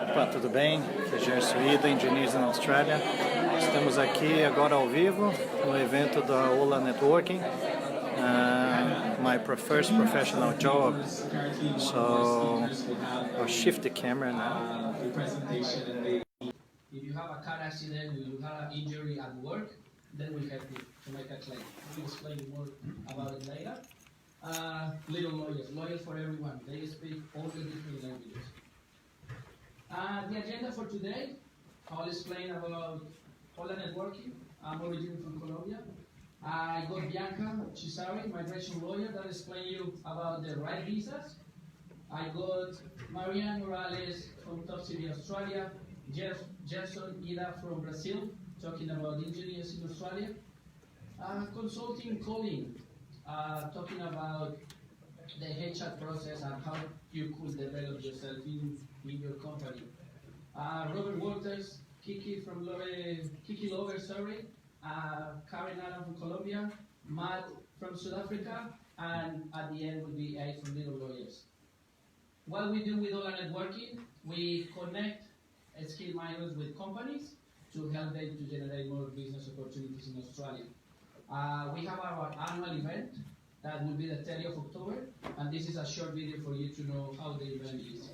Opa, tudo bem? Aqui é Gerson Ida, Engineers na Austrália. Estamos aqui agora ao vivo no evento da Hola Networking. My first professional job. So I'll shift the camera now. If you have a car accident or you have an injury at work, then we help you to make a claim. We'll explain more about it later. Little lawyers for everyone. They speak all the different languages. The agenda for today, I'll explain about Hola Networking. I'm originally from Colombia. I got Bianca Chisari, migration lawyer, that will explain you about the right visas. I got Marianne Morales from Top City, Australia. Gerson Ida from Brazil, talking about engineers in Australia. Consulting Colin, talking about the HR process and how you could develop yourself in your company. Robert Walters, Kiki Lover, Karen Allen from Colombia, Matt from South Africa, and at the end will be A from Little Lawyers. What we do with Hola Networking, we connect skilled migrants with companies to help them to generate more business opportunities in Australia. We have our annual event that will be the 30th of October, and this is a short video for you to know how the event is.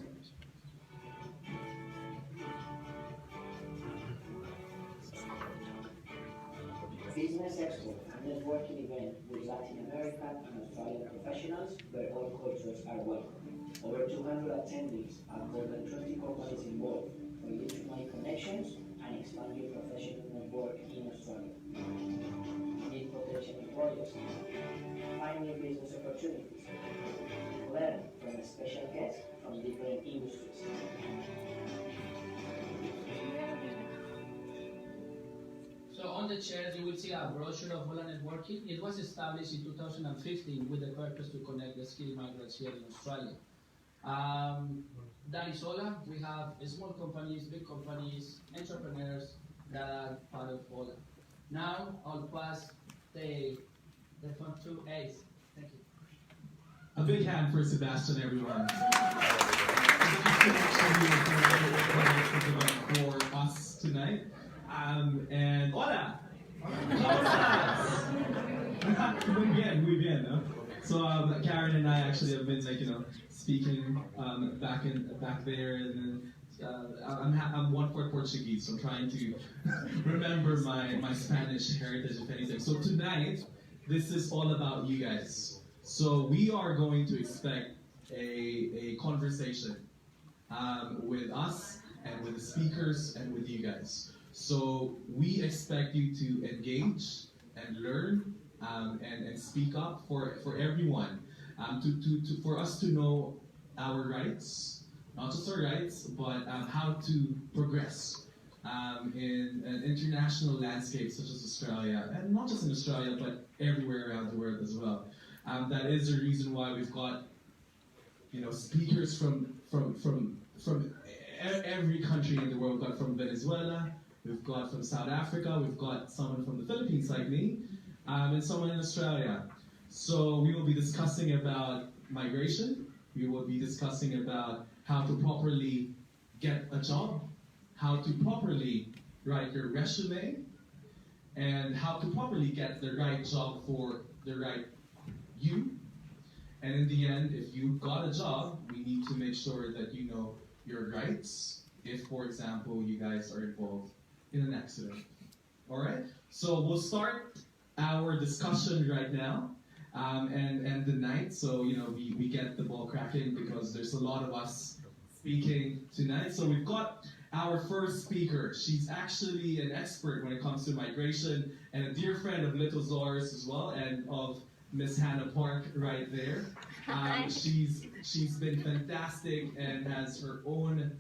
Business Expo, a networking event with Latin American and Australian professionals where all cultures are welcome. Over 200 attendees and more than 20 companies involved for you to make connections and expand your professional network in Australia. Meet potential employers, find new business opportunities, learn from a special guest from different industries. So on the chairs you will see a brochure of Hola Networking. It was established in 2015 with the purpose to connect the skilled migrants here in Australia. That is Hola. We have small companies, big companies, entrepreneurs that are part of Hola. Now I'll pass the phone to Ace. Thank you. A big hand for Sebastian, everyone. For us tonight. And hola! Muy bien, no? So Karen and I actually have been speaking back there, and I'm 1/4 Portuguese, so I'm trying to remember my Spanish heritage, if anything. So tonight, this is all about you guys. So we are going to expect a conversation with us and with the speakers and with you guys. So we expect you to engage and learn and speak up for everyone, for us to know our rights, not just our rights, but how to progress in an international landscape such as Australia, and not just in Australia, but everywhere around the world as well. That is the reason why we've got speakers from every country in the world. We've got from Venezuela, we've got from South Africa, we've got someone from the Philippines like me, and someone in Australia. So we will be discussing about migration, we will be discussing about how to properly get a job, how to properly write your resume, and how to properly get the right job for the right you. And in the end, if you got a job, we need to make sure that you know your rights if, for example, you guys are involved in an accident. Alright? So we'll start our discussion right now and the night. So, we get the ball cracking because there's a lot of us speaking tonight. So we've got our first speaker. She's actually an expert when it comes to migration and a dear friend of Little Zors as well, and of Miss Hannah Park right there. She's been fantastic and has her own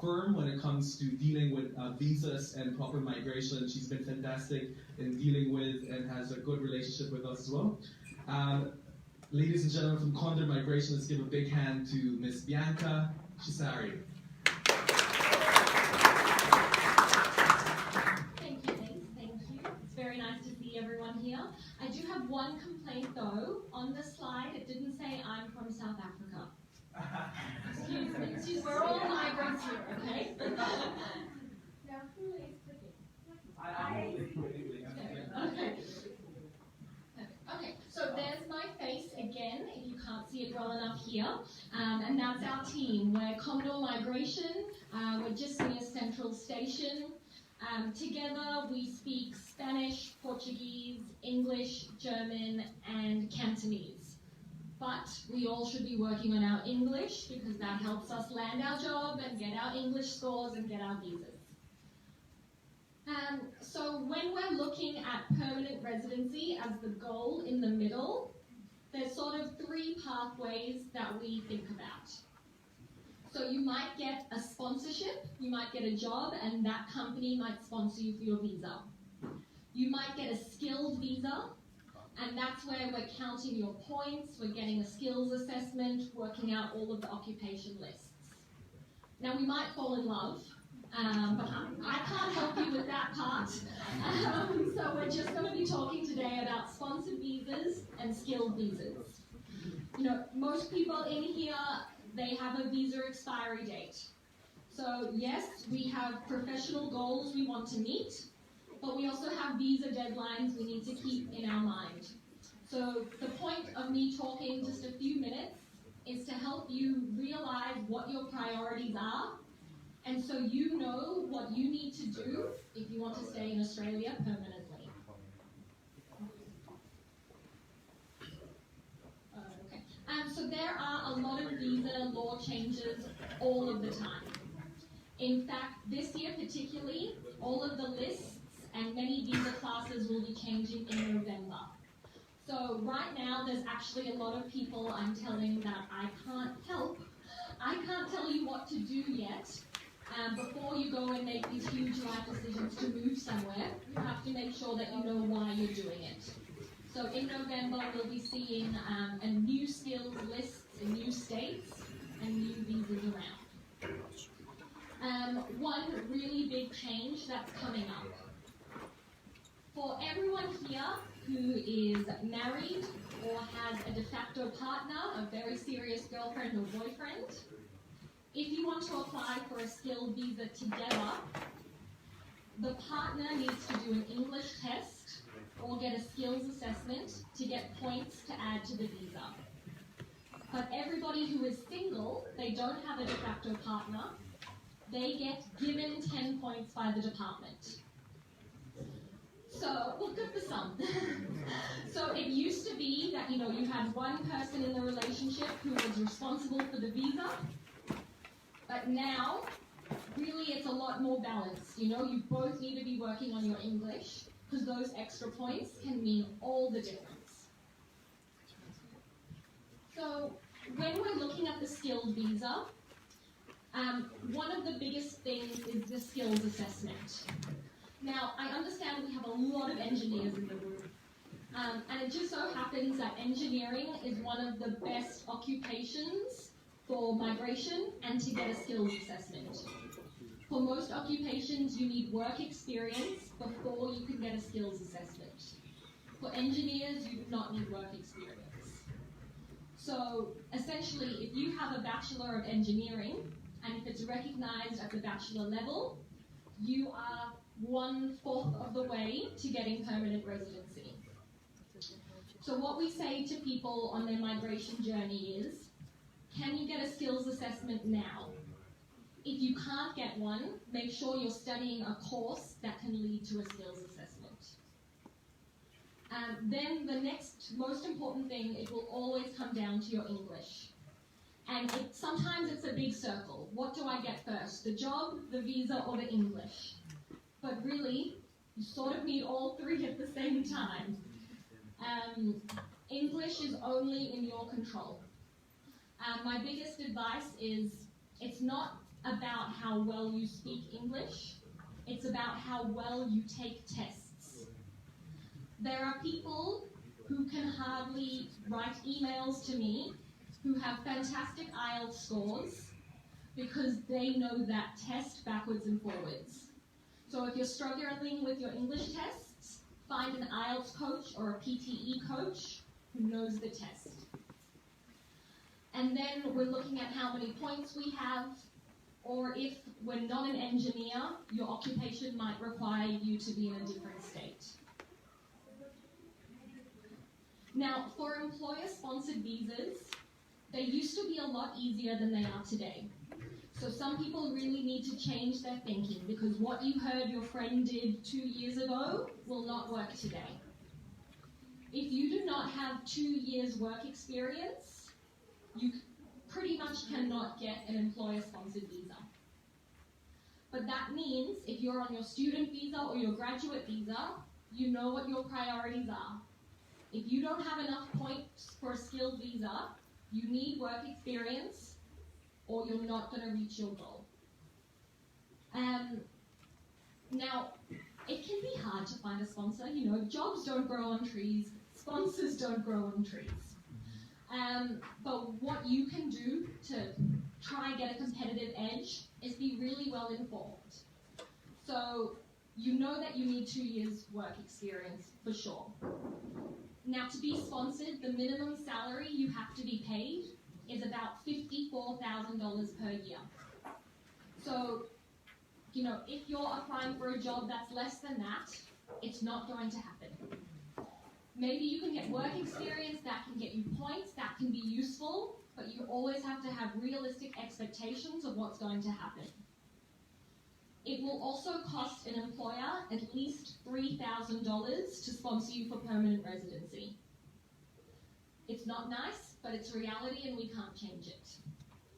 firm when it comes to dealing with visas and proper migration. She's been fantastic in dealing with and has a good relationship with us as well. Ladies and gentlemen from Condor Migration, let's give a big hand to Miss Bianca Chisari. Thank you, Ace. Thank you. It's very nice to see everyone here. I do have one complaint though. On the slide, it didn't say I'm from South Africa. Excuse me. We're all migrants buttons here, okay? Now, who is clicking? Okay. Okay, so there's my face again, if you can't see it well enough here. And that's our team. We're Commodore Migration. We're just near Central Station. Together we speak Spanish, Portuguese, English, German, and Cantonese. But we all should be working on our English because that helps us land our job and get our English scores and get our visas. So when we're looking at permanent residency as the goal in the middle, there's sort of three pathways that we think about. So you might get a sponsorship, you might get a job, and that company might sponsor you for your visa. You might get a skilled visa, and that's where we're counting your points, we're getting a skills assessment, working out all of the occupation lists. Now we might fall in love, but I can't help you with that part. So we're just going to be talking today about sponsored visas and skilled visas. You know, most people in here, they have a visa expiry date. So yes, we have professional goals we want to meet, but we also have visa deadlines we need to keep in our mind. So the point of me talking just a few minutes is to help you realize what your priorities are, and so you know what you need to do if you want to stay in Australia permanently. So there are a lot of visa law changes all of the time. In fact, this year particularly, all of the lists and many visa classes will be changing in November. So right now, there's actually a lot of people I'm telling that I can't help. I can't tell you what to do yet. Before you go and make these huge life decisions to move somewhere, you have to make sure that you know why you're doing it. So in November, we'll be seeing a new skills list in new states and new visas around. One really big change that's coming up. For everyone here who is married or has a de facto partner, a very serious girlfriend or boyfriend, if you want to apply for a skilled visa together, the partner needs to do an English test or get a skills assessment to get points to add to the visa. But everybody who is single, they don't have a de facto partner, they get given 10 points by the department. So, look at the sum. So it used to be that, you had one person in the relationship who was responsible for the visa, but now, really it's a lot more balanced. You both need to be working on your English, because those extra points can mean all the difference. So when we're looking at the skilled visa, one of the biggest things is the skills assessment. Now, I understand we have a lot of engineers in the room, and it just so happens that engineering is one of the best occupations for migration and to get a skills assessment. For most occupations, you need work experience before you can get a skills assessment. For engineers, you do not need work experience. So essentially, if you have a Bachelor of Engineering, and if it's recognized at the bachelor level, you are 1/4 of the way to getting permanent residency. So what we say to people on their migration journey is, can you get a skills assessment now? If you can't get one, make sure you're studying a course that can lead to a skills assessment. Then the next most important thing, it will always come down to your English. And sometimes it's a big circle. What do I get first? The job, the visa, or the English? But really, you sort of need all three at the same time. English is only in your control. My biggest advice is, it's not about how well you speak English, it's about how well you take tests. There are people who can hardly write emails to me who have fantastic IELTS scores because they know that test backwards and forwards. So if you're struggling with your English tests, find an IELTS coach or a PTE coach who knows the test. And then we're looking at how many points we have. or if we're not an engineer, your occupation might require you to be in a different state. Now, for employer-sponsored visas, they used to be a lot easier than they are today. So some people really need to change their thinking, because what you heard your friend did 2 years ago will not work today. If you do not have 2 years work experience, you pretty much cannot get an employer-sponsored visa. But that means if you're on your student visa or your graduate visa, you know what your priorities are. If you don't have enough points for a skilled visa, you need work experience, or you're not going to reach your goal. Now, it can be hard to find a sponsor. You know, jobs don't grow on trees, sponsors don't grow on trees. But what you can do to try and get a competitive edge is be really well informed. So you know that you need 2 years work experience for sure. Now, to be sponsored, the minimum salary you have to be paid is about $54,000 per year. So, you know, if you're applying for a job that's less than that, it's not going to happen. Maybe you can get work experience that can get you points, that can be useful, but you always have to have realistic expectations of what's going to happen. It will also cost an employer at least $3,000 to sponsor you for permanent residency. It's not nice, but it's reality and we can't change it.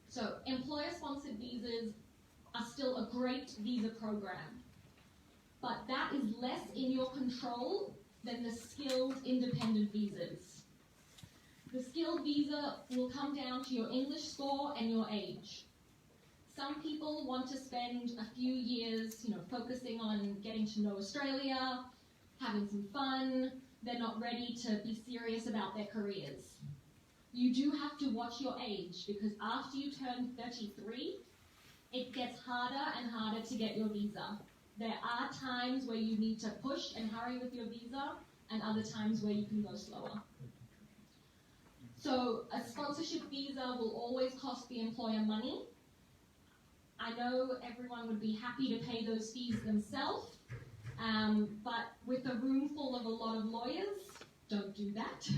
So employer-sponsored visas are still a great visa program, but that is less in your control than the skilled independent visas. The skilled visa will come down to your English score and your age. Some people want to spend a few years, you know, focusing on getting to know Australia, having some fun. They're not ready to be serious about their careers. You do have to watch your age, because after you turn 33, it gets harder and harder to get your visa. There are times where you need to push and hurry with your visa, and other times where you can go slower. So a sponsorship visa will always cost the employer money. I know everyone would be happy to pay those fees themselves, but with a room full of a lot of lawyers, don't do that.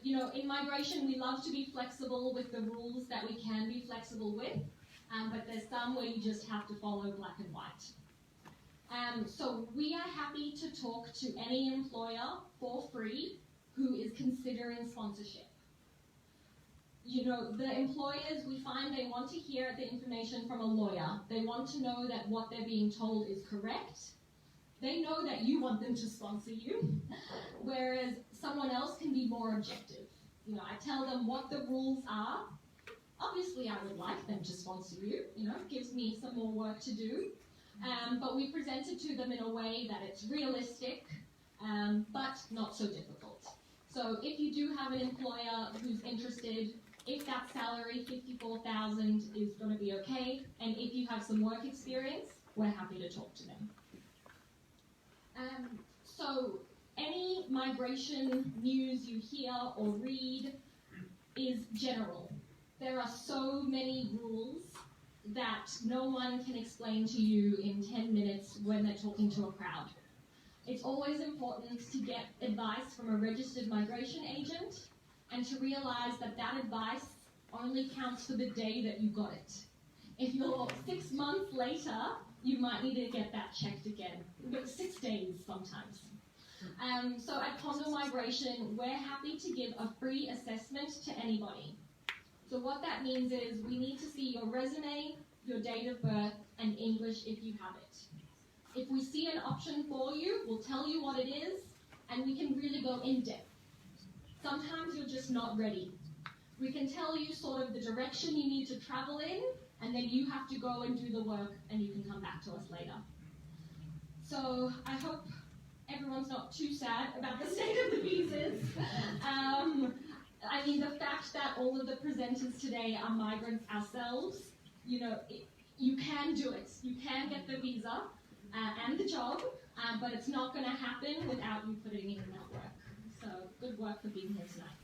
You know, in migration, we love to be flexible with the rules that we can be flexible with, but there's some where you just have to follow black and white. So we are happy to talk to any employer for free who is considering sponsorship. You know, the employers, we find they want to hear the information from a lawyer. They want to know that what they're being told is correct. They know that you want them to sponsor you, whereas someone else can be more objective. You know, I tell them what the rules are. Obviously, I would like them to sponsor you. You know, it gives me some more work to do. But we present it to them in a way that it's realistic, but not so difficult. So if you do have an employer who's interested, if that salary, $54,000, is going to be okay, and if you have some work experience, we're happy to talk to them. So any migration news you hear or read is general. There are so many rules that no one can explain to you in 10 minutes when they're talking to a crowd. It's always important to get advice from a registered migration agent and to realize that that advice only counts for the day that you got it. If you're 6 months later, you might need to get that checked again. But 6 days sometimes. So at Condo Migration, we're happy to give a free assessment to anybody. So what that means is we need to see your resume, your date of birth, and English if you have it. If we see an option for you, we'll tell you what it is, and we can really go in depth. Sometimes you're just not ready. We can tell you sort of the direction you need to travel in, and then you have to go and do the work, and you can come back to us later. So I hope everyone's not too sad about the state of the visas. I mean, the fact that all of the presenters today are migrants ourselves, you know, you can do it. You can get the visa and the job, but it's not going to happen without you putting in that work. So good work for being here tonight.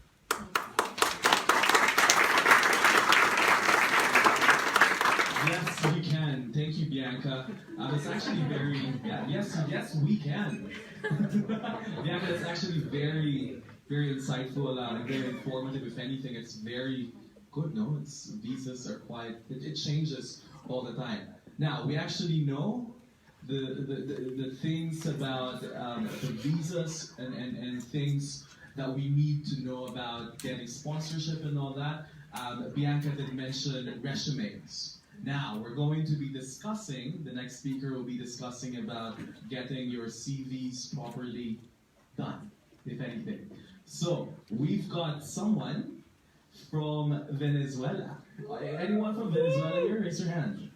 Thank you. Bianca. It's actually very, yes, we can. Bianca, it's actually very, very insightful and very informative. If anything, it's very good. No, visas are quite, it changes all the time. Now, we actually know the things about the visas and things that we need to know about getting sponsorship and all that. Bianca did mention resumes. Now, we're going to be discussing, the next speaker will be discussing about getting your CVs properly done, if anything. So, we've got someone from Venezuela. Anyone from Venezuela here? Raise your hand.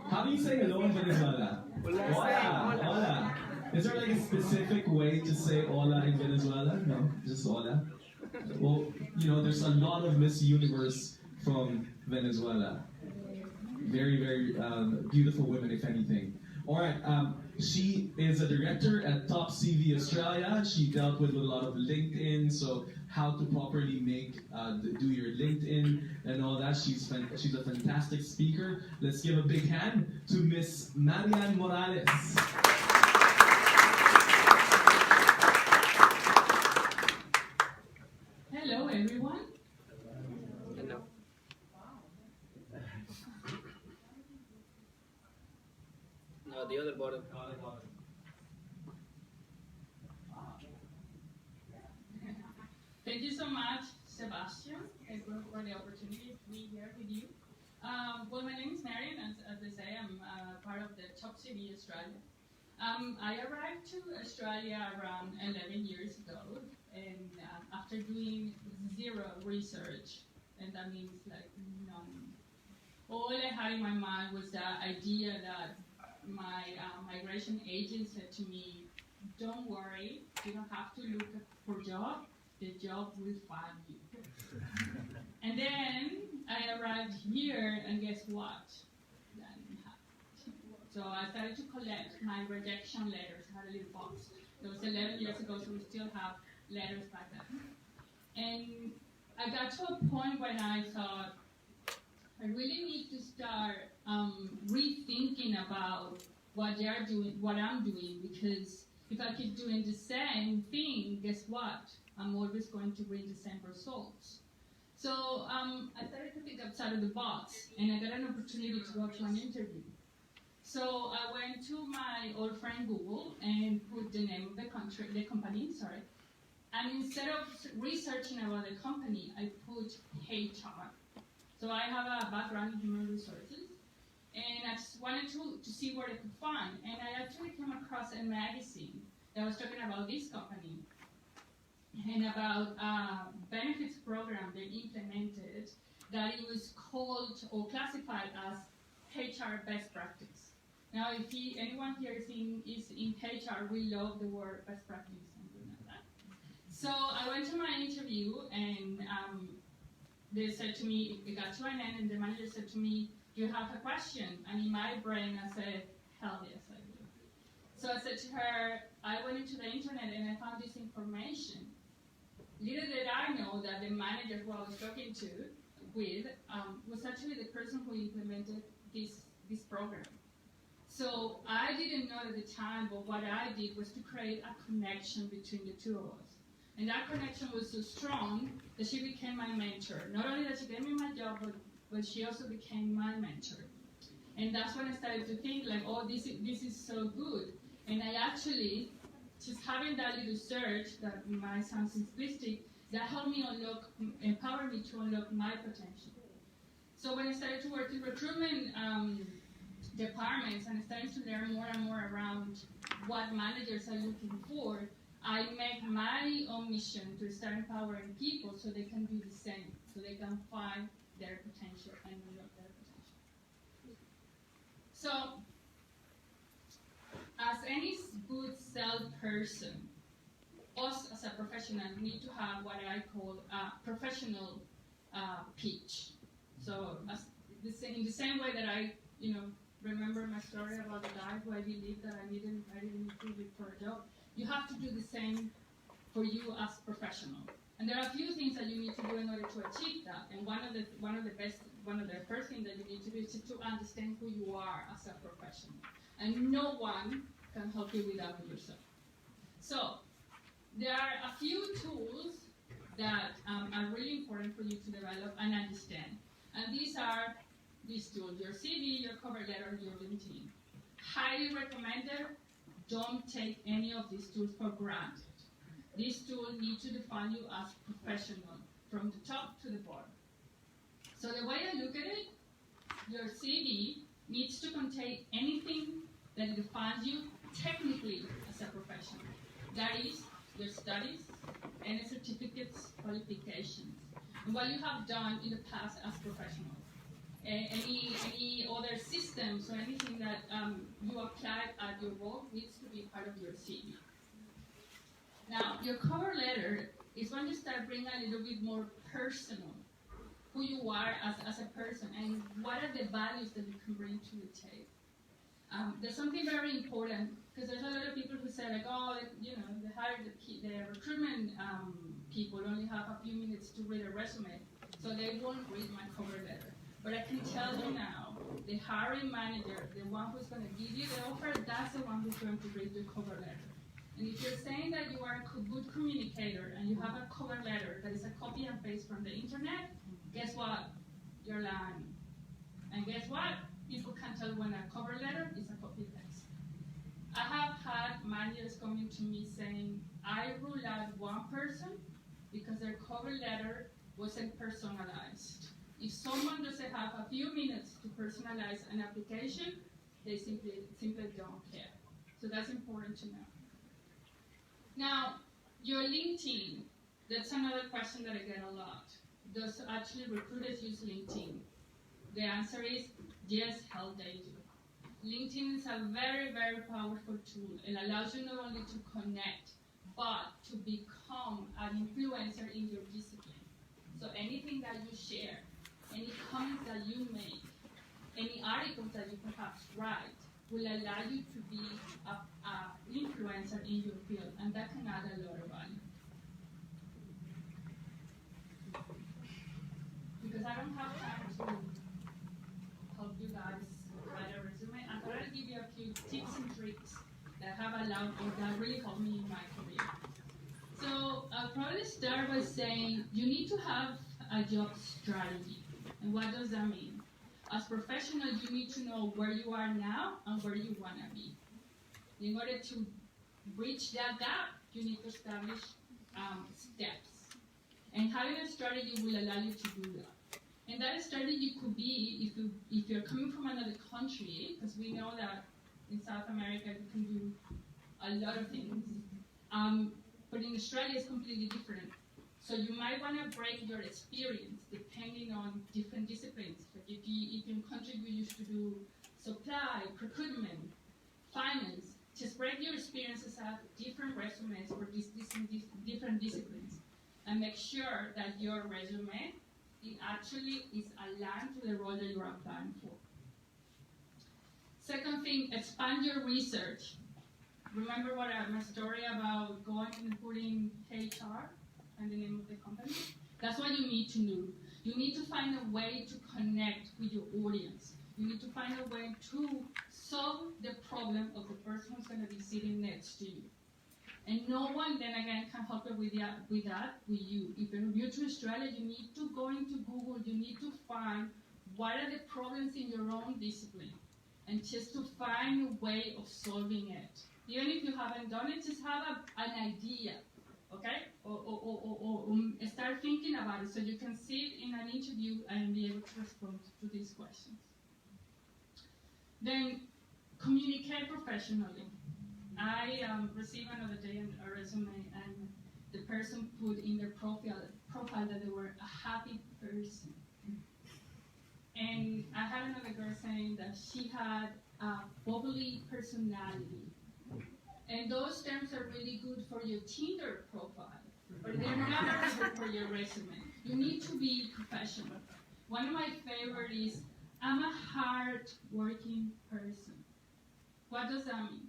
How do you say hello in Venezuela? Hola. Hola. Is there like a specific way to say hola in Venezuela? No, just hola. Well, you know, there's a lot of Miss Universe from Venezuela. Very, very beautiful women, if anything. All right, she is a director at Top CV Australia. She dealt with a lot of LinkedIn, so how to properly do your LinkedIn and all that. She's a fantastic speaker. Let's give a big hand to Miss Marian Morales. Hello, everyone. Hello. No, the other bottom. Thank you so much, Sebastian, for the opportunity to be here with you. Well, my name is Marian, as they say, I'm part of the Top CV Australia. I arrived to Australia around 11 years ago, and after doing zero research, and that means like none. All I had in my mind was the idea that my migration agent said to me, don't worry, you don't have to look for a job, the job will find you. And then I arrived here, and guess what? That didn't happen. So I started to collect my rejection letters. I had a little box. It was 11 years ago, so we still have letters back then. And I got to a point when I thought, I really need to start rethinking about what they're doing, what I'm doing, because if I keep doing the same thing, guess what? I'm always going to bring the same results. So I started to think outside of the box, and I got an opportunity to go to an interview. So I went to my old friend Google and put the name of the company, and instead of researching about the company, I put HR. So I have a background in human resources, and I just wanted to see what I could find. And I actually came across a magazine that was talking about this company and about a benefits program they implemented that it was called or classified as HR best practice. Now, if anyone here is in HR, we love the word best practice. So I went to my interview, and they said to me, it got to an end, and the manager said to me, do you have a question? And in my brain, I said, hell yes, I do. So I said to her, I went into the internet and I found this information. Little did I know that the manager who I was talking with was actually the person who implemented this program. So I didn't know at the time, but what I did was to create a connection between the two of us. And that connection was so strong that she became my mentor. Not only that she gave me my job, but she also became my mentor. And that's when I started to think like, oh, this is so good. And I actually, just having that little search that might sound simplistic, that helped me empower me to unlock my potential. So when I started to work in recruitment departments and I started to learn more and more around what managers are looking for, I make my own mission to start empowering people so they can do the same, so they can find their potential and unlock their potential. So, as any good salesperson, us as a professional need to have what I call a professional pitch. So, in the same way that I, remember my story about the guy who I believed that I didn't need to look for a job. You have to do the same for you as professional. And there are a few things that you need to do in order to achieve that. And one of the first things that you need to do is to understand who you are as a professional. And no one can help you with that yourself. So there are a few tools that are really important for you to develop and understand. And these are these tools: your CV, your cover letter, your LinkedIn. Highly recommended. Don't take any of these tools for granted. These tools need to define you as professional from the top to the bottom. So the way I look at it, your CV needs to contain anything that defines you technically as a professional. That is, your studies, any certificates, qualifications, and what you have done in the past as professional. Any other systems or anything that you applied at your role needs to be part of your CV. Now, your cover letter is when you start bringing a little bit more personal, who you are as a person and what are the values that you can bring to the table. There's something very important, because there's a lot of people who say, like, oh, you know, the recruitment people only have a few minutes to read a resume, so they won't read my cover letter. But I can tell you now, the hiring manager, the one who's going to give you the offer, that's the one who's going to read your cover letter. And if you're saying that you are a good communicator and you have a cover letter that is a copy and paste from the internet, guess what? You're lying. And guess what? People can tell when a cover letter is a copy paste. I have had managers coming to me saying, I rule out one person because their cover letter wasn't personalized. If someone doesn't have a few minutes to personalize an application, they simply don't care. So that's important to know. Now, your LinkedIn, that's another question that I get a lot. Does actually recruiters use LinkedIn? The answer is yes, hell they do. LinkedIn is a very, very powerful tool. It allows you not only to connect, but to become an influencer in your discipline. So anything that you share, any comments that you make, any articles that you perhaps write, will allow you to be an influencer in your field, and that can add a lot of value. Because I don't have time to help you guys write a resume, I thought I'd give you a few tips and tricks that have allowed or that really helped me in my career. So I'll probably start by saying you need to have a job strategy. And what does that mean? As professionals, you need to know where you are now and where you want to be. In order to bridge that gap, you need to establish steps. And having a strategy will allow you to do that. And that strategy could be, if you're coming from another country, because we know that in South America you can do a lot of things, but in Australia it's completely different. So you might want to break your experience depending on different disciplines. Like if in country you used to do supply, procurement, finance, just break your experiences out, different resumes for these different disciplines, and make sure that your resume actually is aligned to the role that you're applying for. Second thing, expand your research. Remember my story about going and putting HR and the name of the company? That's what you need to do. You need to find a way to connect with your audience. You need to find a way to solve the problem of the person who's going to be sitting next to you. And no one, then again, can help you with you. If you're new to Australia, you need to go into Google. You need to find what are the problems in your own discipline, and just to find a way of solving it. Even if you haven't done it, just have an idea, okay? Or start thinking about it so you can sit in an interview and be able to respond to these questions. Then communicate professionally. I received another day a resume, and the person put in their profile that they were a happy person. And I had another girl saying that she had a bubbly personality. And those terms are really good for your Tinder profile, but they're not good for your resume. You need to be professional. One of my favorites is, I'm a hard-working person. What does that mean?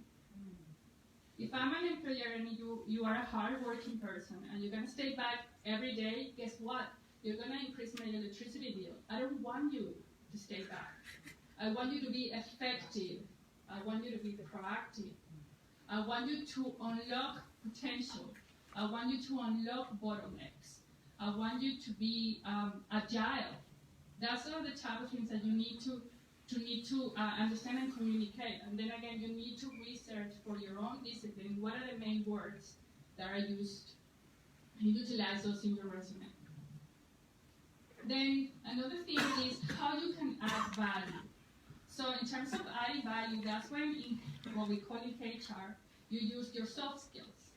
If I'm an employer and you are a hard-working person and you're gonna stay back every day, guess what? You're gonna increase my electricity bill. I don't want you to stay back. I want you to be effective. I want you to be proactive. I want you to unlock potential. I want you to unlock bottlenecks. I want you to be agile. That's all the type of things that you need to understand and communicate. And then again, you need to research for your own discipline what are the main words that are used and utilize those in your resume. Then another thing is how you can add value. So in terms of adding value, that's when in what we call in HR, you use your soft skills.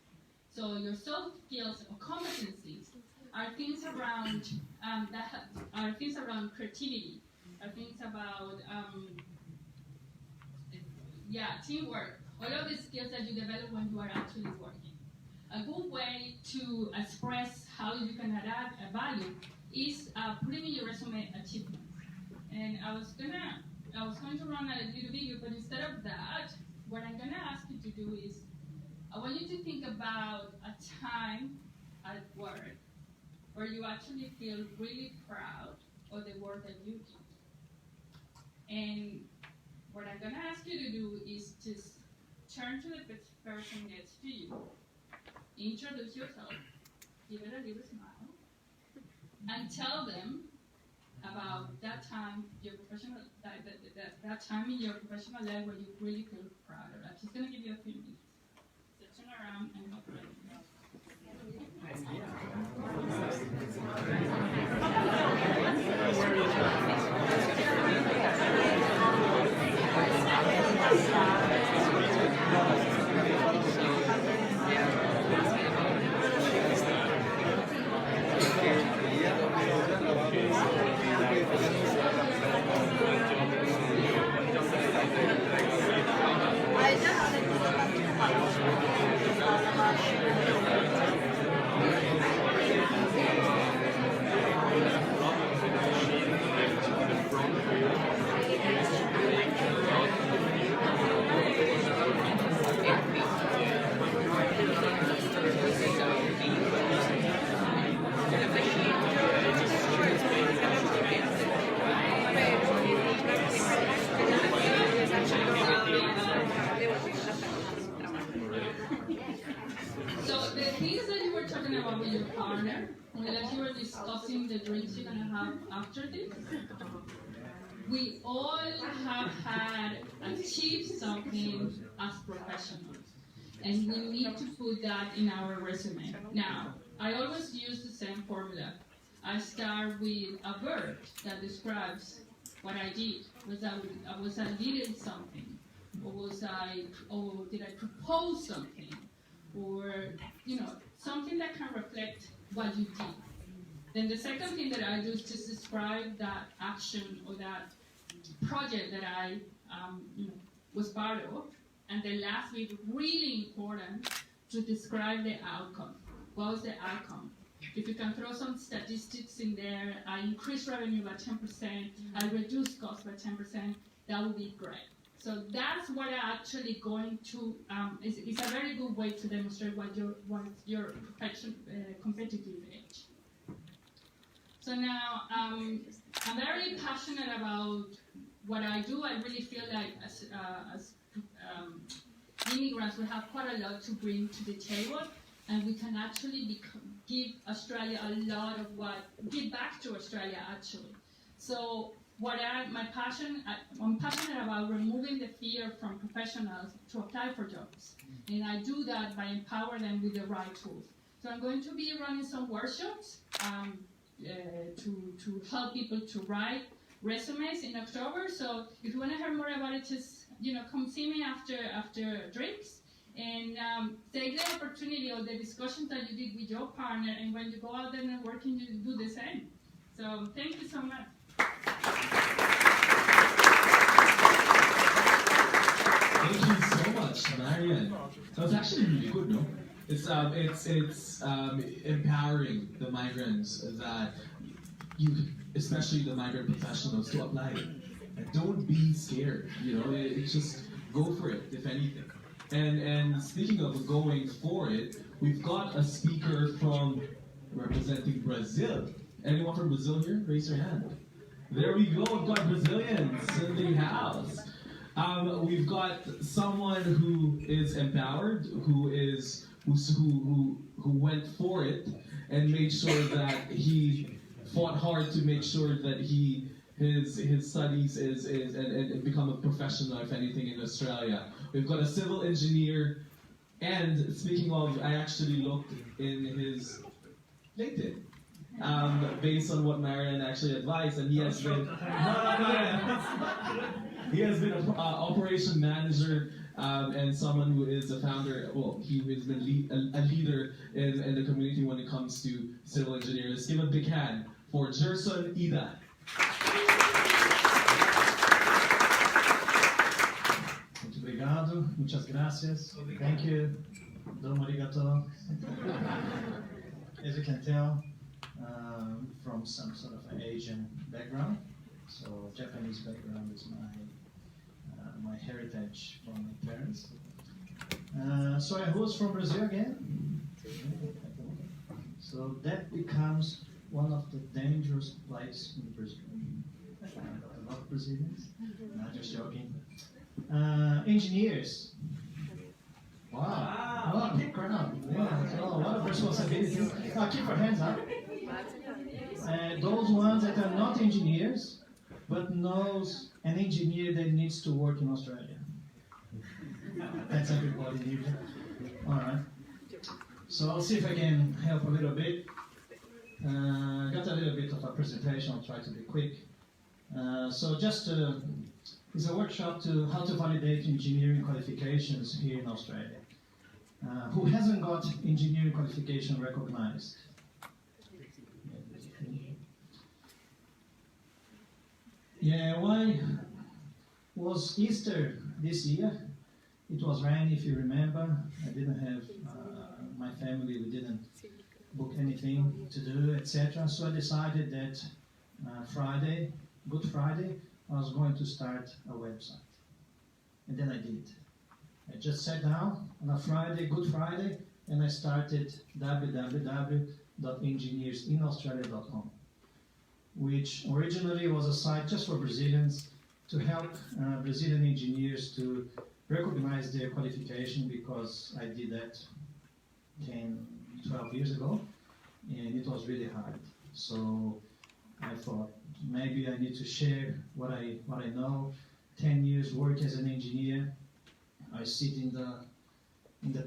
So your soft skills or competencies are things around creativity, are things about teamwork. All of the skills that you develop when you are actually working. A good way to express how you can add a value is putting in your resume achievements. And I was going to run a little video, but instead of that, what I'm going to ask you to do is, I want you to think about a time at work where you actually feel really proud of the work that you did. And what I'm going to ask you to do is just turn to the person next to you, introduce yourself, give it a little smile, and tell them about that time that time in your professional life where you really feel proud of that. Just going to give you a few minutes. So turn around and look right. So the things that you were talking about with your partner, that you were discussing the drinks you're gonna have after this, we all have had achieved something as professionals, and we need to put that in our resume. Now, I always use the same formula. I start with a verb that describes what I did. Was I leading something, or did I propose something? Or something that can reflect what you did. Then the second thing that I do is just describe that action or that project that I was part of. And then lastly, really important, to describe the outcome. What was the outcome? If you can throw some statistics in there, I increased revenue by 10%, I reduced costs by 10%, that would be great. So that's what I'm actually going to, it's a very good way to demonstrate what your competitive edge. So now, I'm very passionate about what I do. I really feel like as immigrants, we have quite a lot to bring to the table, and we can actually give Australia a lot of give back to Australia actually. So I'm passionate about removing the fear from professionals to apply for jobs. And I do that by empowering them with the right tools. So I'm going to be running some workshops to help people to write resumes in October. So if you want to hear more about it, just come see me after drinks. And take the opportunity or the discussions that you did with your partner, and when you go out there networking, you do the same. So thank you so much. Thank you so much, Marian. That was actually really good, no? It's empowering the migrants that especially the migrant professionals, to apply it. And don't be scared. It's just go for it, if anything. And speaking of going for it, we've got a speaker from representing Brazil. Anyone from Brazil here? Raise your hand. There we go. We've got Brazilians in the house. We've got someone who is empowered, who went for it and made sure that he fought hard to make sure that his studies and become a professional, if anything, in Australia. We've got a civil engineer, and speaking of, I actually looked in his LinkedIn. Based on what Marian actually advised, and he has been he has been an operation manager and someone who is a founder. Well, he has been a leader in the community when it comes to civil engineering. Let's give a big hand for Gerson Ida. Muito obrigado, muchas gracias, thank you, domo arigato. As you can tell, from some sort of an Asian background, so Japanese background is my heritage from my parents. So who's from Brazil again? So that becomes one of the dangerous places in Brazil. A lot of Brazilians, not just joking. Engineers. Wow. What a big crowd. Yeah, so a lot of responsibility. Now keep your hands up. Those ones that are not engineers, but knows an engineer that needs to work in Australia. That's everybody here. Alright. So I'll see if I can help a little bit. Got a little bit of a presentation, I'll try to be quick. So just it's a workshop to how to validate engineering qualifications here in Australia. Who hasn't got engineering qualification recognized? Yeah, why was Easter this year? It was rainy, if you remember. I didn't have my family, we didn't book anything to do, etc. So I decided that Friday, Good Friday, I was going to start a website. And then I did. I just sat down on a Friday, Good Friday, and I started www.engineersinaustralia.com, which originally was a site just for Brazilians to help Brazilian engineers to recognize their qualification, because I did that 10, 12 years ago, and it was really hard. So I thought maybe I need to share what I know. 10 years work as an engineer. I sit in the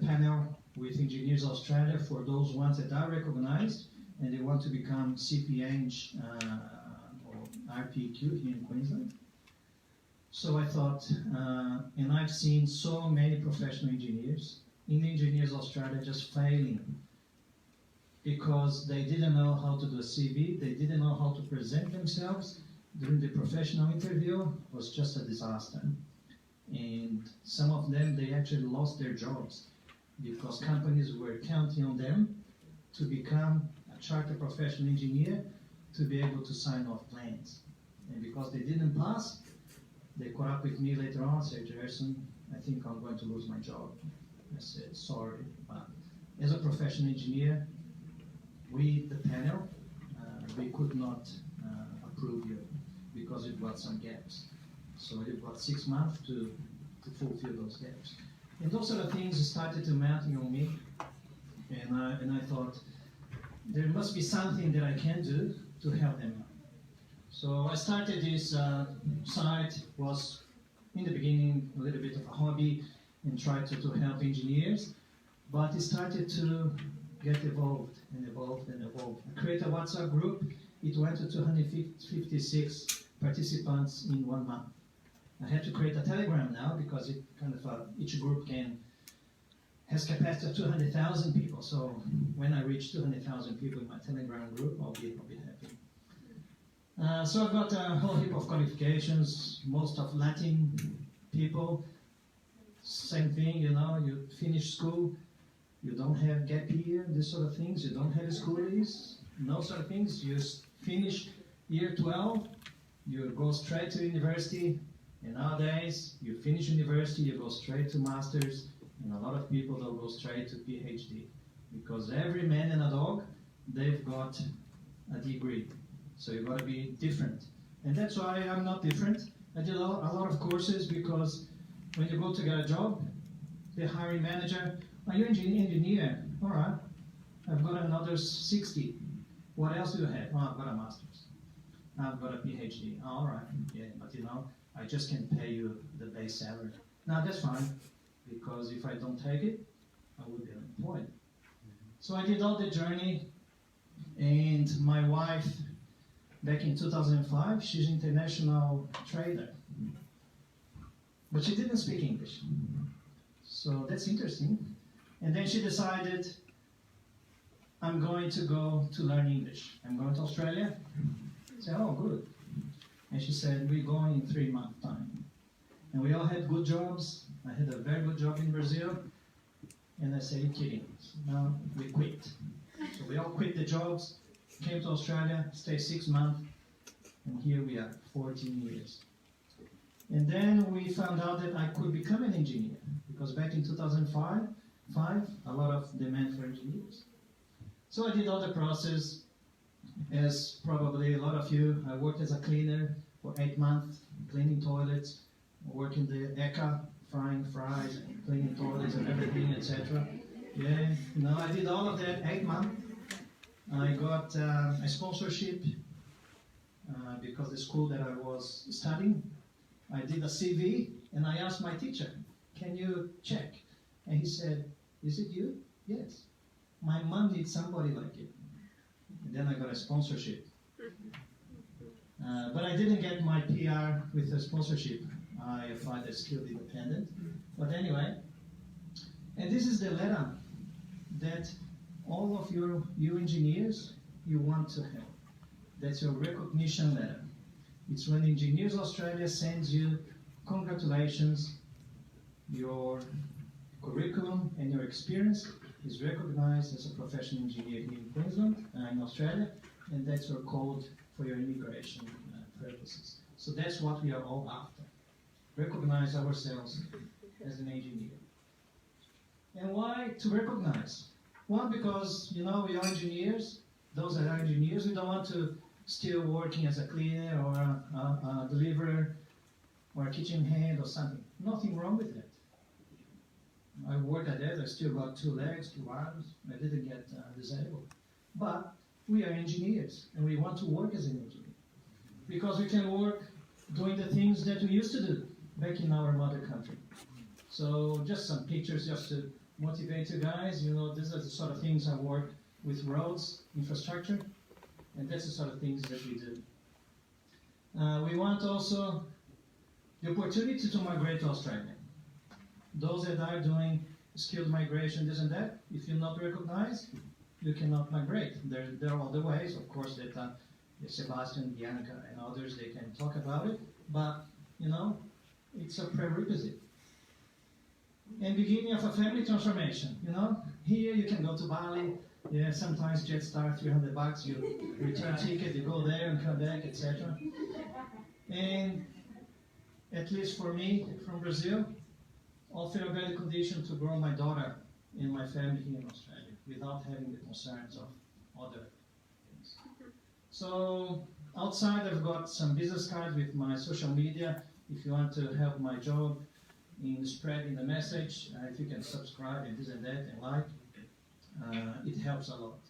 panel with Engineers Australia for those ones that are recognized and they want to become CPEng or RPQ here in Queensland. So I thought, and I've seen so many professional engineers in Engineers Australia just failing because they didn't know how to do a CV, they didn't know how to present themselves. During the professional interview, it was just a disaster. And some of them, they actually lost their jobs because companies were counting on them to become a chartered professional engineer to be able to sign off plans. And because they didn't pass, they caught up with me later on and said, Gerson, I think I'm going to lose my job. I said, sorry, but as a professional engineer, we, the panel, we could not approve you because you've got some gaps. So you've got 6 months to fulfill those gaps. And those sort of things started to mounting on me, and I thought, there must be something that I can do to help them out. So I started this site, was in the beginning a little bit of a hobby and tried to help engineers, but it started to get evolved and evolved and evolved. I created a WhatsApp group, it went to 256 participants in 1 month. I had to create a Telegram now because it kind of each group has capacity of 200,000 people. So when I reach 200,000 people in my Telegram group, I'll be happy. So I've got a whole heap of qualifications, most of Latin people. Same thing, you know, you finish school, you don't have gap year, this sort of things, you don't have schoolies, no sort of things. You finish year 12, you go straight to university, and nowadays you finish university, you go straight to masters, And a lot of people, they'll go straight to PhD. Because every man and a dog, they've got a degree. So you've got to be different. And that's why I'm not different. I did a lot of courses because when you go to get a job, the hiring manager, are you an engineer? All right. I've got another 60. What else do you have? Oh, I've got a master's. I've got a PhD. Oh, all right. Yeah, but I just can't pay you the base salary. No, that's fine. Because if I don't take it, I will be unemployed. So I did all the journey, and my wife, back in 2005, she's an international trader. But she didn't speak English. So that's interesting. And then she decided, I'm going to go to learn English. I'm going to Australia. I said, oh, good. And she said, we're going in 3 months' time. And we all had good jobs. I had a very good job in Brazil. And I said, you're kidding. No, we quit. So we all quit the jobs, came to Australia, stayed 6 months, and here we are, 14 years. And then we found out that I could become an engineer, because back in 2005, a lot of demand for engineers. So I did all the process, as probably a lot of you. I worked as a cleaner for 8 months, cleaning toilets, working the ECA, frying fries, and cleaning toilets and everything, etc. Yeah, I did all of that 8 months. I got a sponsorship because the school that I was studying, I did a CV, and I asked my teacher, can you check? And he said, is it you? Yes. My mom needs somebody like you. And then I got a sponsorship. But I didn't get my PR with the sponsorship. I applied as skilled independent. But anyway, and this is the letter that all of you engineers, you want to have. That's your recognition letter. It's when Engineers Australia sends you, congratulations, your curriculum and your experience is recognized as a professional engineer here in Queensland, in Australia, and that's your code for your immigration purposes. So that's what we are all after. Recognize ourselves as an engineer. And why to recognize? One, because, we are engineers. Those that are engineers, we don't want to still working as a cleaner or a deliverer or a kitchen hand or something. Nothing wrong with that. I work at that. I still got 2 legs, 2 arms. I didn't get disabled. But we are engineers, and we want to work as an engineer. Because we can work doing the things that we used to do back in our mother country. So just some pictures just to motivate you guys. These are the sort of things I work with roads, infrastructure, and that's the sort of things that we do. We want also the opportunity to migrate to Australia. Those that are doing skilled migration, this and that, if you're not recognized, you cannot migrate. There are other ways, of course, that Sebastian, Bianca, and others, they can talk about it, but, it's a prerequisite. And beginning of a family transformation, here you can go to Bali, sometimes Jetstar, $300, you return ticket, you go there and come back, etc. And at least for me, from Brazil, offer a better condition to grow my daughter and my family here in Australia without having the concerns of other things. So outside I've got some business cards with my social media. If you want to help my job in spreading the message, if you can subscribe and this and that and like, it helps a lot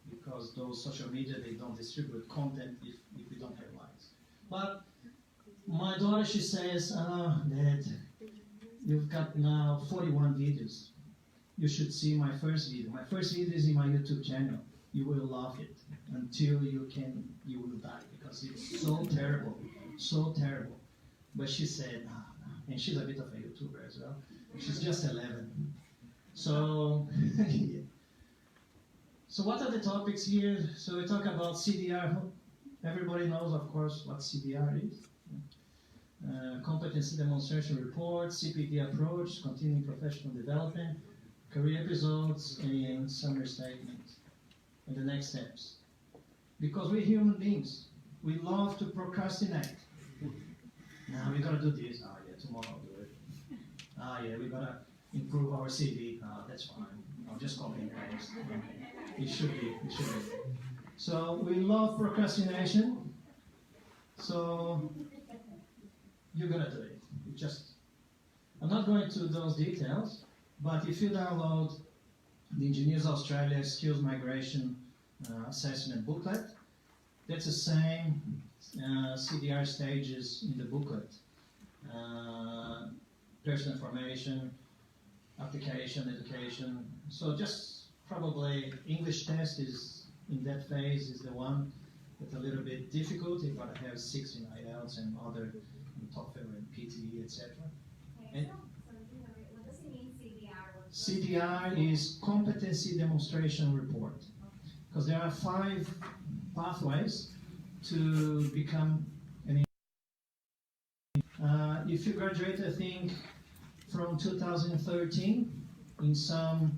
because those social media, they don't distribute content if we don't have likes. But my daughter, she says, Dad, you've got now 41 videos. You should see my first video. My first video is in my YouTube channel. You will love it until you will die because it's so terrible, so terrible. But she said, and she's a bit of a YouTuber as well. She's just 11. So, yeah. So what are the topics here? So we talk about CDR. Everybody knows, of course, what CDR is. Competency demonstration report, CPD approach, continuing professional development, career episodes, and summary statements, and the next steps. Because we're human beings, we love to procrastinate. Now we gotta do this. Oh yeah, tomorrow I'll do it. Oh yeah, we gotta improve our CV. That's fine. I'll just copy and paste. It should be. So we love procrastination. So you're gonna do it. I'm not going to those details, but if you download the Engineers Australia Skills Migration Assessment booklet, that's the same CDR stages in the booklet. Personal information, application, education. So just probably English test is in that phase is the one that's a little bit difficult. You've got to have 6 in IELTS and other TOEFL and PTE, etc. And what does it mean CDR? CDR is Competency Demonstration Report, because there are 5 pathways to become an if you graduate, I think, from 2013 in some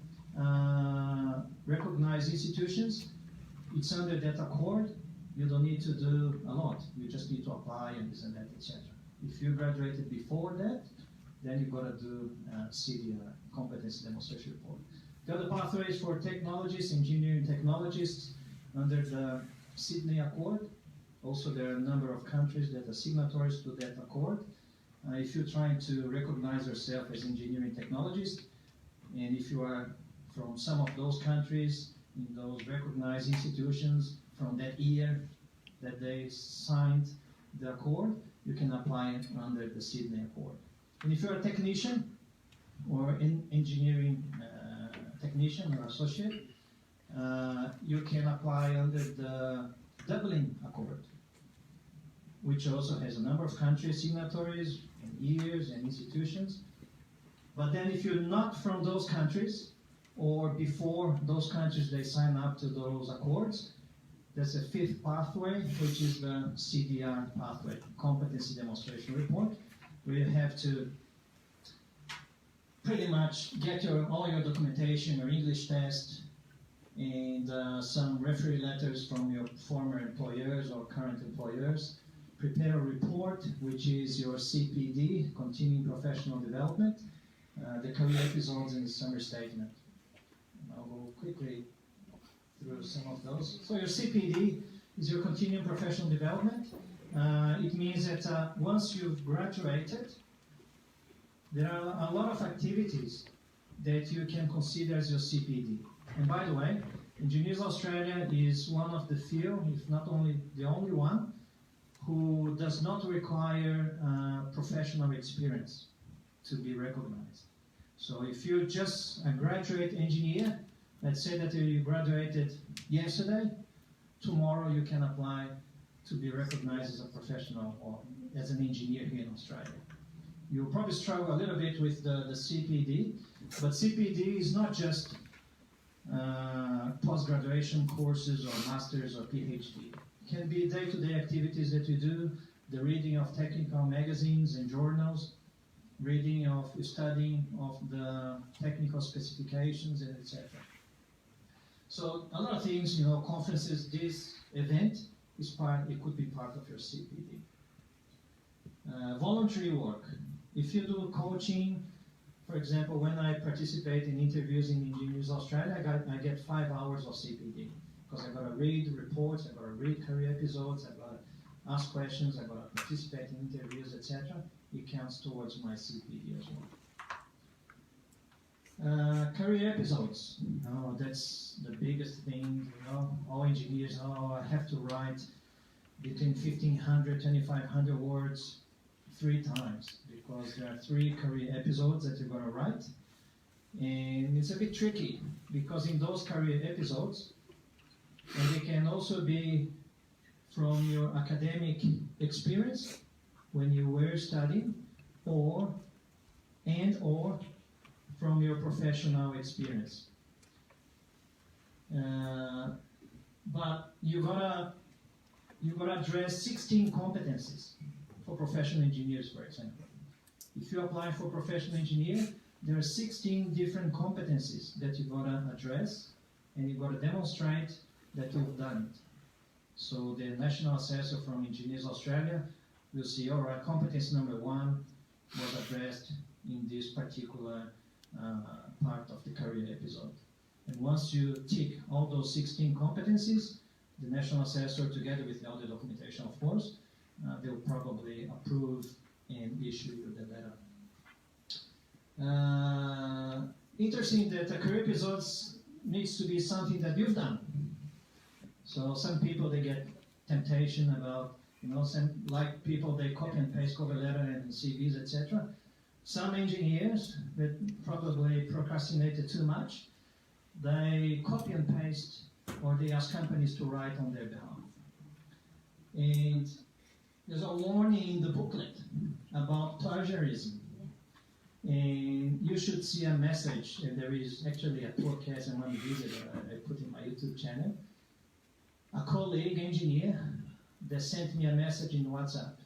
recognized institutions, it's under that accord. You don't need to do a lot. You just need to apply and this and that, etc. If you graduated before that, then you've got to do CDR, Competency Demonstration Report. The other pathways for technologists, engineering technologists, under the Sydney Accord. Also, there are a number of countries that are signatories to that accord. If you're trying to recognize yourself as engineering technologist, and if you are from some of those countries, in those recognized institutions, from that year that they signed the accord, you can apply it under the Sydney Accord. And if you're a technician or an engineering technician or associate, you can apply under the Dublin Accord, which also has a number of countries signatories and years and institutions. But then if you're not from those countries, or before those countries they sign up to those accords, there's a 5th pathway, which is the CDR pathway, Competency Demonstration Report, where you have to pretty much get all your documentation, your English test, and some referee letters from your former employers or current employers. Prepare a report, which is your CPD, Continuing Professional Development, the career episodes in the summary statement. I'll go quickly through some of those. So your CPD is your Continuing Professional Development. It means that once you've graduated, there are a lot of activities that you can consider as your CPD. And by the way, Engineers Australia is one of the few, if not only the only one, who does not require professional experience to be recognized. So if you're just a graduate engineer, let's say that you graduated yesterday, tomorrow you can apply to be recognized as a professional or as an engineer here in Australia. You'll probably struggle a little bit with the CPD, but CPD is not just post-graduation courses or masters or PhD. It can be day-to-day activities that you do, the reading of technical magazines and journals, studying of the technical specifications, and etc. So a lot of things, conferences, this event it could be part of your CPD. Voluntary work. If you do coaching, for example, when I participate in interviews in Engineers Australia, I get 5 hours of CPD because I've got to read reports, I've got to read career episodes, I've got to ask questions, I've got to participate in interviews, etc. It counts towards my CPD as well. Career episodes. That's the biggest thing. All engineers, I have to write between 1,500, 2,500 words 3 times because there are 3 career episodes that you're going to write. And it's a bit tricky because in those career episodes, and they can also be from your academic experience when you were studying, or from your professional experience. But you gotta address 16 competencies for professional engineers, for example. If you apply for professional engineer, there are 16 different competencies that you gotta address, and you gotta demonstrate that you've done it. So the national assessor from Engineers Australia will see, all right, competence number 1 was addressed in this particular part of the career episode. And once you tick all those 16 competencies, the national assessor, together with all the documentation, of course, they'll probably approve and issue you the letter. Interesting that the career episodes needs to be something that you've done. So some people, they get temptation about, some like people, they copy and paste cover letter and CVs, etc. Some engineers that probably procrastinated too much, they copy and paste, or they ask companies to write on their behalf. And there's a warning in the booklet about plagiarism. And you should see a message, and there is actually a podcast and one video that I put in my YouTube channel. A colleague engineer that sent me a message in WhatsApp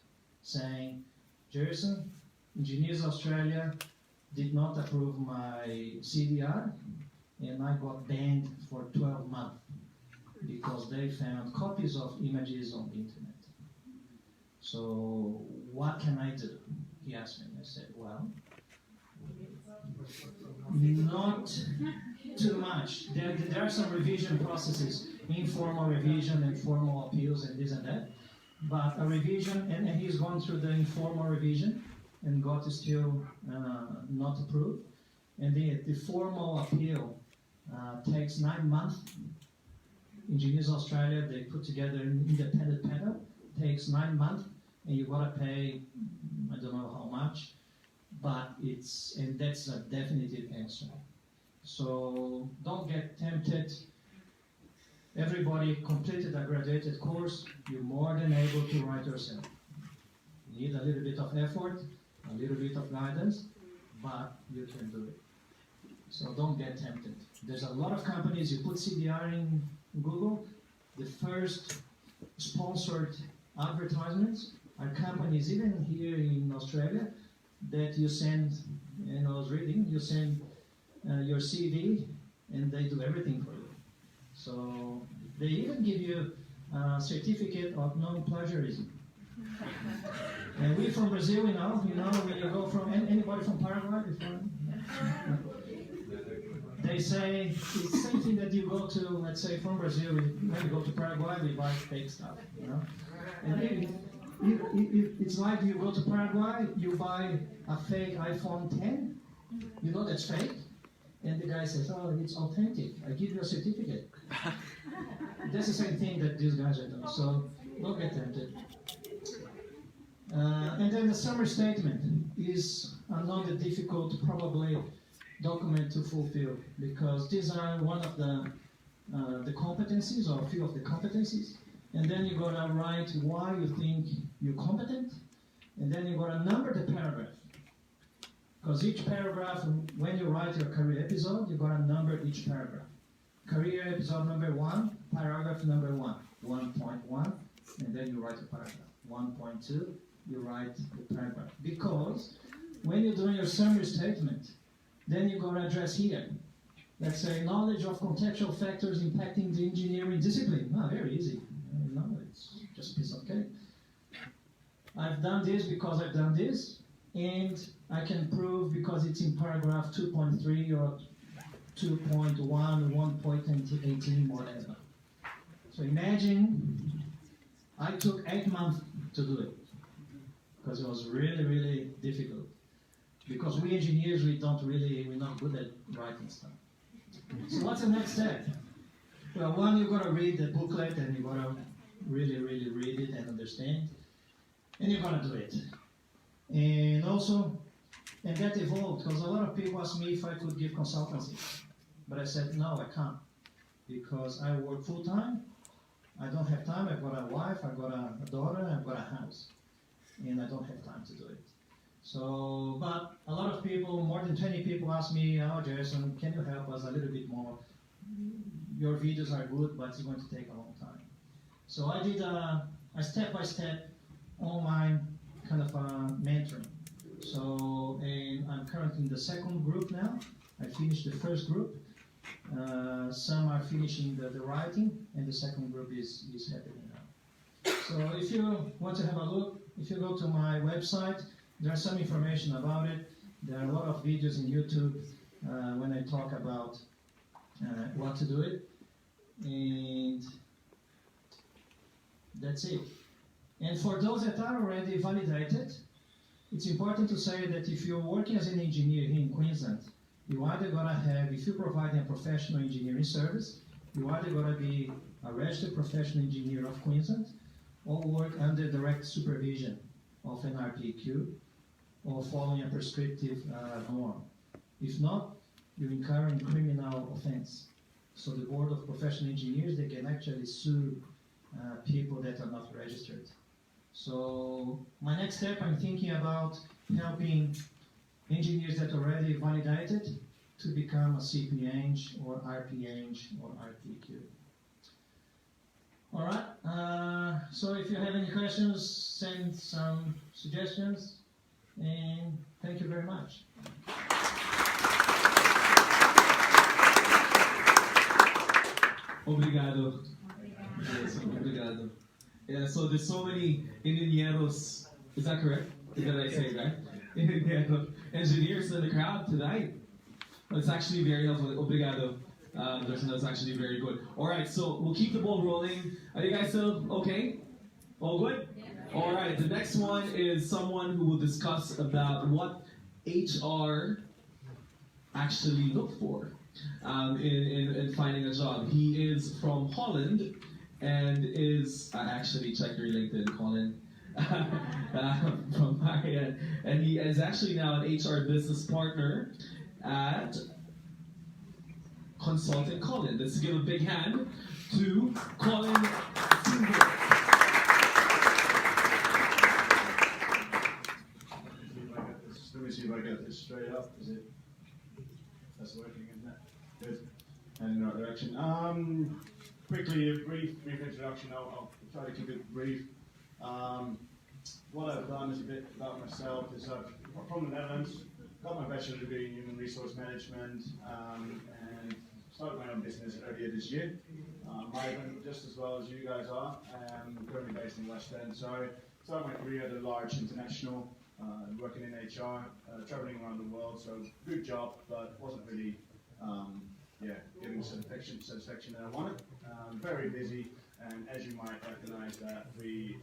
saying, Jason, Engineers Australia did not approve my CDR, and I got banned for 12 months because they found copies of images on the internet. So what can I do? He asked me. I said, well, not too much. There are some revision processes, informal revision and formal appeals and this and that. But a revision, and he's gone through the informal revision and got still not approved. And the formal appeal takes 9 months. Engineers Australia, they put together an independent panel, takes 9 months, and you gotta pay, I don't know how much, but and that's a definitive answer. So don't get tempted. Everybody completed a graduated course, you're more than able to write yourself. You need a little bit of effort, a little bit of guidance, but you can do it. So don't get tempted. There's a lot of companies, you put CDR in Google, the first sponsored advertisements are companies, even here in Australia, that you send, I was reading, you send your CV and they do everything for you. So they even give you a certificate of non-plagiarism. And we from Brazil, when you go from, anybody from Paraguay before? They say it's the same thing that you go to, let's say from Brazil, when you go to Paraguay, we buy fake stuff, And it's like you go to Paraguay, you buy a fake iPhone 10, that's fake, and the guy says, oh, it's authentic, I give you a certificate. That's the same thing that these guys are doing, so don't get tempted. And then the summary statement is another difficult, probably, document to fulfill, because these are one of the competencies, or a few of the competencies. And then you're going to write why you think you're competent, and then you're going to number the paragraph. Because each paragraph, when you write your career episode, you're going to number each paragraph. Career episode number 1, paragraph number 1, 1.1, and then you write a paragraph. 1.2, you write the paragraph. Because when you're doing your summary statement, then you're going to address here. Let's say knowledge of contextual factors impacting the engineering discipline. Very easy. It's just a piece of cake. I've done this because I've done this, and I can prove because it's in paragraph 2.3 or 2.1, 1.18, whatever. So imagine I took 8 months to do it because it was really, really difficult. Because we engineers, we're not good at writing stuff. So what's the next step? Well, one, you've got to read the booklet and you've got to really, really read it and understand. And you're going to do it. And also, and that evolved, because a lot of people asked me if I could give consultancy. But I said, no, I can't. Because I work full-time, I don't have time, I've got a wife, I've got a daughter, I've got a house. And I don't have time to do it. So, but a lot of people, more than 20 people asked me, oh, Jason, can you help us a little bit more? Your videos are good, but it's going to take a long time. So I did a step-by-step online kind of mentoring. So, and I'm currently in the second group now. I finished the first group. Some are finishing the writing, and the second group is happening now. So if you want to have a look, if you go to my website, there's some information about it. There are a lot of videos in YouTube. when I talk about what to do it. And that's it. And for those that are already validated, it's important to say that if you're working as an engineer here in Queensland, you either gotta have, if you're providing a professional engineering service, you either gotta be a registered professional engineer of Queensland or work under direct supervision of an RPQ or following a prescriptive norm. If not, you're incurring criminal offense. So the Board of Professional Engineers, they can actually sue people that are not registered. So my next step, I'm thinking about helping engineers that are already validated to become a CP-Eng or RP-Eng or RPQ. All right, so if you have any questions, send some suggestions, and thank you very much. Obrigado. Yes, obrigado. Yeah, so there's so many ingenieros, is that correct? Did I say it right? Ingeniero engineers in the crowd tonight. It's actually very helpful. Obrigado. That's actually very good. All right, so we'll keep the ball rolling. Are you guys still okay? All good? All right, the next one is someone who will discuss about what HR actually look for in finding a job. He is from Holland and is, actually check your LinkedIn, Colin. From my end. And he is actually now an HR business partner at Consulting Colin. Let's give a big hand to Colin. Let me see if I get this straight up. Is it? That's working, isn't it? Good. And in the right direction. Quickly, a brief introduction. I'll try to keep it brief. What I've done is a bit about myself. Is I'm from the Netherlands. Got my bachelor's degree in human resource management, and started my own business earlier this year. Migrant, just as well as you guys are. I'm currently based in West End, so I started my career at a large international, working in HR, traveling around the world. So good job, but wasn't really, giving satisfaction that I wanted. Very busy, and as you might recognise that we,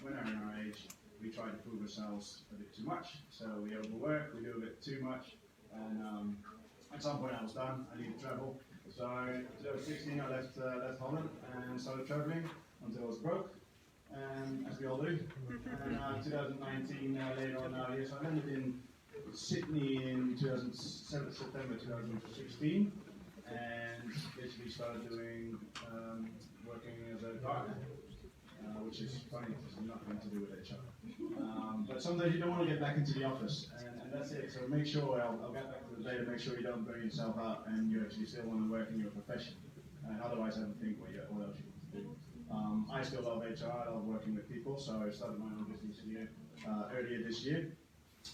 when we're in our age, we try to prove ourselves a bit too much. So we overwork, we do a bit too much, and at some point I was done. I needed to travel. So in 2016 I left Holland and started traveling until I was broke, as we all do. And 2019, later on now here, so I landed in Sydney in September 2016, and literally started doing working as a gardener, which is funny, it has nothing to do with HR. But sometimes you don't want to get back into the office, and that's it. So make sure, I'll get back to it later, make sure you don't burn yourself out and you actually still want to work in your profession. Otherwise, have a think what else you want to do. I still love HR, I love working with people, so I started my own business here earlier this year.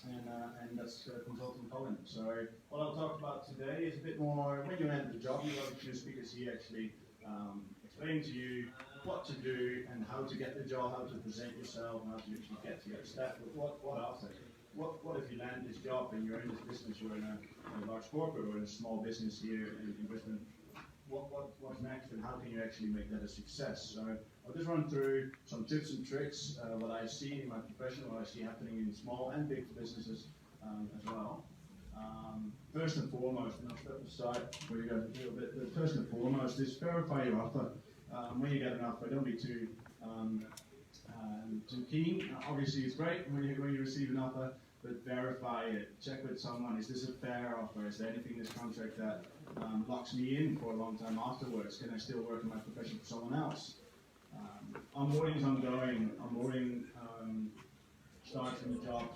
And that's Consulting Colin. So what I'll talk about today is a bit more, when you enter the job, you've got a few speakers here actually explain to you what to do and how to get the job, how to present yourself, how to actually get to your step. But what after? What if you land this job and you're in this business, you're in a large corporate or in a small business here in Brisbane? What's next, and how can you actually make that a success? So I'll just run through some tips and tricks, what I see in my profession, what I see happening in small and big businesses as well. First and foremost, and I'll start the side where you go a little bit, but first and foremost is verify your offer. When you get an offer, don't be too keen. Obviously it's great when you receive an offer, but verify it. Check with someone, is this a fair offer? Is there anything in this contract that locks me in for a long time afterwards? Can I still work in my profession for someone else? Onboarding is ongoing. Onboarding starts when the job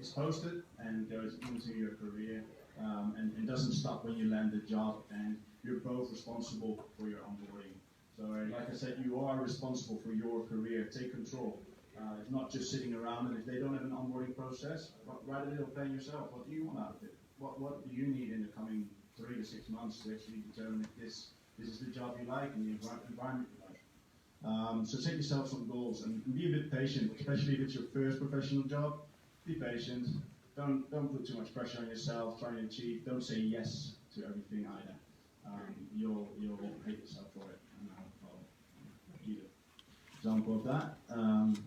is posted and goes into your career, and doesn't stop when you land the job, and you're both responsible for your onboarding. So like I said, you are responsible for your career. Take control. It's not just sitting around, and if they don't have an onboarding process, write a little plan yourself. What do you want out of it? What do you need in the coming 3 to 6 months to actually determine if this is the job you like and the environment you like? So set yourself some goals and be a bit patient, especially if it's your first professional job. Be patient. don't put too much pressure on yourself trying to achieve. Don't say yes to everything either. You'll hate yourself for it. And I'll give an example of that.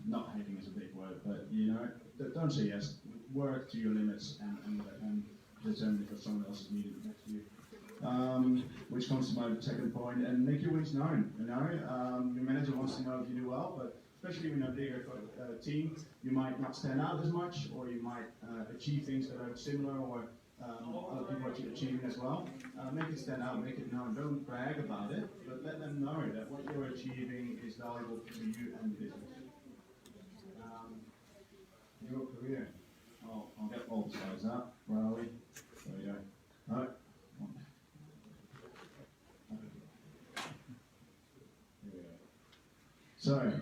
Not hating is a big word, but you know, don't say yes. Work to your limits and determine if someone else is needed next to you. Which comes to my second point, and make your wins known. You know, your manager wants to know if you do well, but especially when you're a bigger team, you might not stand out as much, or you might achieve things that are similar, or other people are achieving as well. Make it stand out, make it known. Don't brag about it, but let them know that what you're achieving is valuable to you and the business. Your career. I'll get all the slides up. Where are we? There we go. All right. So,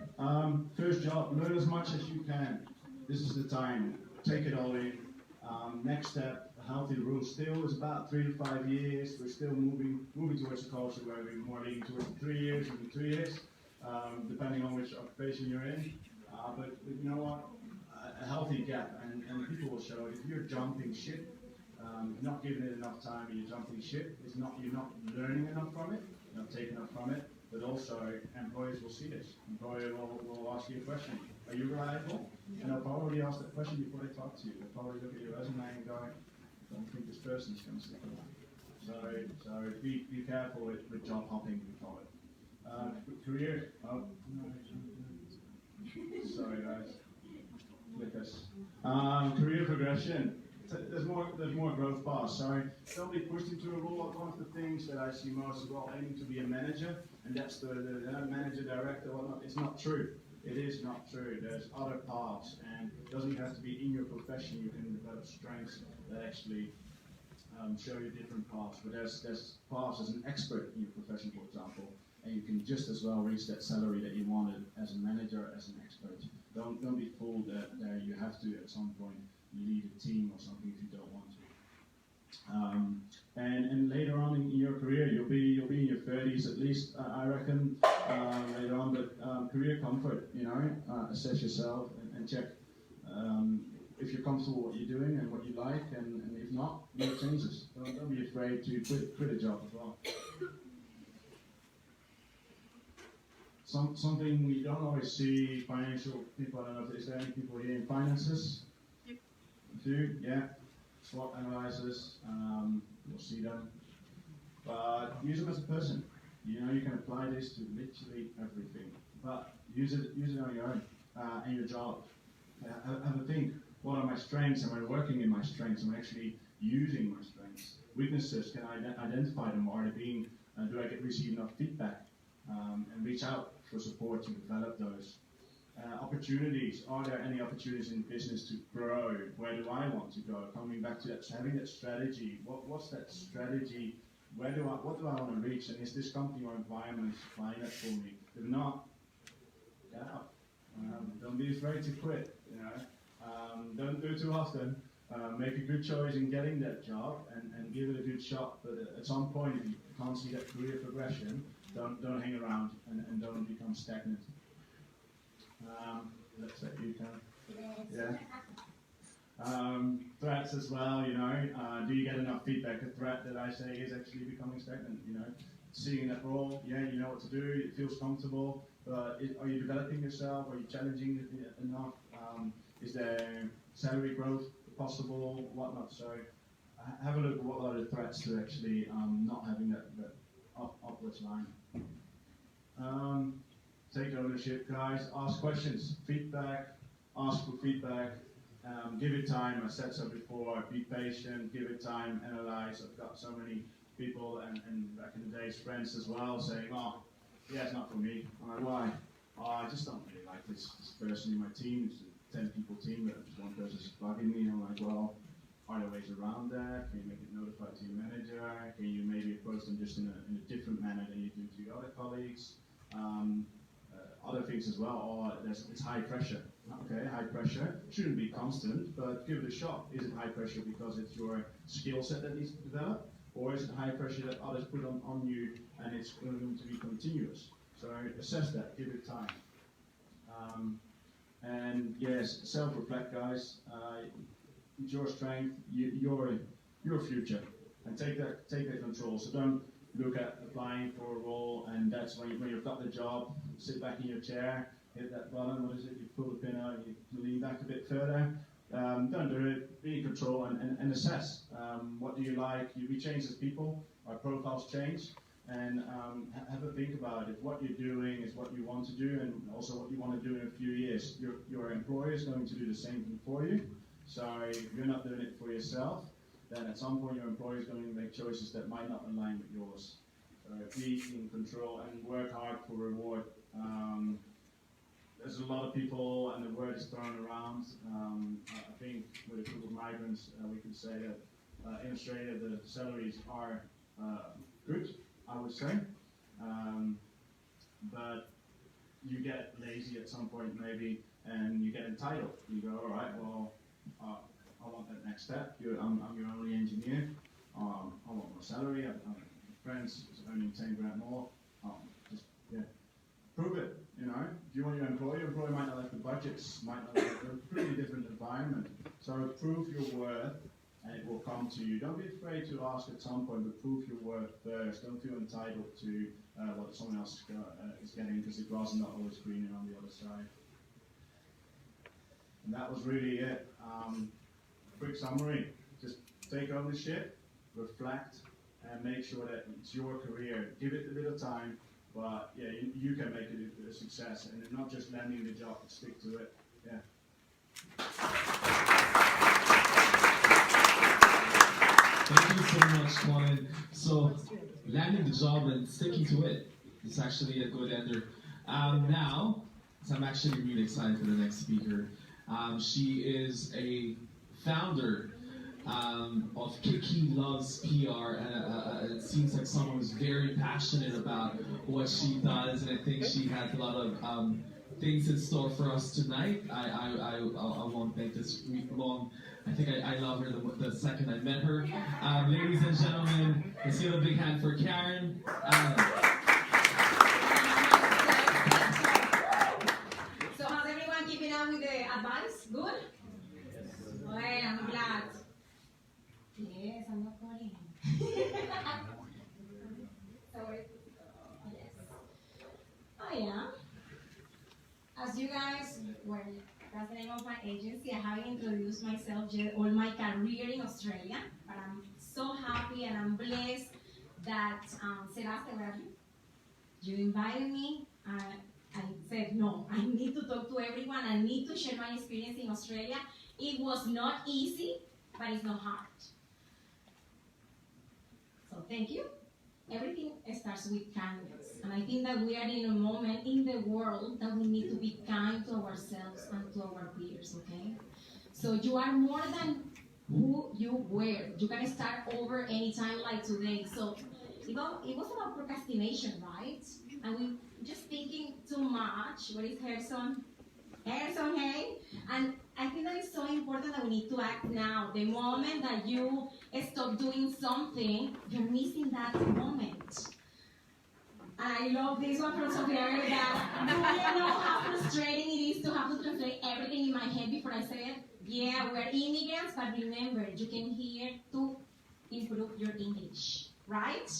first job, learn as much as you can. This is the time. Take it all in. Next step, a healthy rule still is about 3 to 5 years. We're still moving towards a culture where we're more leaning towards 3 years, even 2 years, depending on which occupation you're in. But you know what? A healthy gap, and people will show it. If you're jumping ship, not giving it enough time, and you're jumping ship, you're not learning enough from it, you're not taking enough from it. But also, employers will see this. Employer will ask you a question. Are you reliable? And they'll probably ask that question before they talk to you. They'll probably look at your resume and go, I don't think this person's going to stick around. So be careful with job hopping, we call it. Career. Oh, no, sorry guys. With us. Career progression. There's more growth paths. So don't be pushed into a role. One of the things that I see most is aiming to be a manager, and that's the manager, director, whatnot. It's not true. It is not true. There's other paths, and it doesn't have to be in your profession. You can develop strengths that actually show you different paths. But there's paths as an expert in your profession, for example, and you can just as well reach that salary that you wanted as a manager, as an expert. Don't be fooled that you have to at some point lead a team or something if you don't want to. And later on in your career, you'll be in your 30s at least, I reckon, later on. But career comfort, you know, assess yourself and check if you're comfortable with what you're doing and what you like, and if not, make changes. Don't be afraid to quit a job as well. Something we don't always see, financial people. I don't know, is there any people here in finances? Do, yeah, SWOT analyzers, you'll see them, but use them as a person. You know, you can apply this to literally everything, but use it on your own, in your job. Have a think, what are my strengths? Am I working in my strengths? Am I actually using my strengths? Weaknesses, can I identify them, or are they being, do I receive enough feedback, and reach out for support to develop those. Opportunities. Are there any opportunities in business to grow? Where do I want to go? Coming back to that, having that strategy. What's that strategy? What do I want to reach? And is this company or environment supplying that for me? If not, get out. Don't be afraid to quit. You know, don't do it too often. Make a good choice in getting that job and give it a good shot. But at some point, if you can't see that career progression, don't hang around and don't become stagnant. Let's let you can. Yeah. Threats as well, you know. Do you get enough feedback? A threat that I say is actually becoming stagnant, you know. Seeing that role, yeah, you know what to do, it feels comfortable, but are you developing yourself? Are you challenging it enough? Is there salary growth possible? Whatnot. So have a look at what are the threats to actually not having that upwards line. Take ownership, guys. Ask questions, feedback, ask for feedback, give it time. I said so before, be patient, give it time, analyze. I've got so many people and back in the days, friends as well, saying, oh, yeah, it's not for me. I'm like, why? Oh, I just don't really like this person in my team. It's a 10-people team, but one person's bugging me. I'm like, well, are there ways around that? Can you make it notified to your manager? Can you maybe approach them just in a different manner than you do to your other colleagues? Other things as well, or it's high pressure. Okay, high pressure shouldn't be constant, but give it a shot. Is it high pressure because it's your skill set that needs to develop, or is it high pressure that others put on you and it's going to be continuous? So assess that, give it time. And yes, self-reflect, guys. it's your strength, your future, and take that control. So don't look at applying for a role, and that's when you've got the job, sit back in your chair, hit that button. What is it? You pull the pin out, you lean back a bit further. Don't do it. Be in control and assess. What do you like? We change as people. Our profiles change. And have a think about it. What you're doing is what you want to do, and also what you want to do in a few years. Your employer is going to do the same thing for you. So if you're not doing it for yourself, then at some point your employer is going to make choices that might not align with yours. So be in control and work hard for reward. There's a lot of people, and the word is thrown around. I think with a group of migrants, we could say that in Australia the salaries are good, I would say, but you get lazy at some point maybe, and you get entitled. You go, all right, well, I want that next step. I'm your only engineer. I want more salary. I'm friends earning 10 grand more. Just prove it. You know, if you want your employer might not have the budgets, might not have a completely different environment. So prove your worth, and it will come to you. Don't be afraid to ask at some point, but prove your worth first. Don't feel entitled to what someone else is getting, because the grass is not always greener on the other side. And that was really it. Quick summary: just take ownership, reflect, and make sure that it's your career. Give it a bit of time. But yeah, you can make it a success, and not just landing the job, but stick to it. Yeah. Thank you so much, Colin. So, landing the job and sticking to it is actually a good ender. Now, so I'm actually really excited for the next speaker. She is a founder of Kiki Loves PR, and it seems like someone who's very passionate about what she does, and I think she has a lot of things in store for us tonight. I won't make this long. I think I love her the second I met her. Ladies and gentlemen, let's give a big hand for Karen. So how's everyone keeping up with the advice? Good? Well, I'm glad. Yes, I'm not calling. Sorry. Yes. Oh yeah. As you guys, well, that's the name of my agency. I haven't introduced myself yet, all my career in Australia, but I'm so happy and I'm blessed that Sebastian, where are you? You invited me. I said, no, I need to talk to everyone. I need to share my experience in Australia. It was not easy, but it's not hard. So thank you. Everything starts with kindness. And I think that we are in a moment in the world that we need to be kind to ourselves and to our peers, okay? So you are more than who you were. You can start over anytime like today. So it was about procrastination, right? And we just thinking too much. What is Harrison? Harrison, hey? And I think that it's so important that we need to act now. The moment that you stop doing something, you're missing that moment. And I love this one from Sophia, that do you know how frustrating it is to have to translate everything in my head before I say it? Yeah, we're immigrants, but remember, you came here to improve your English, right?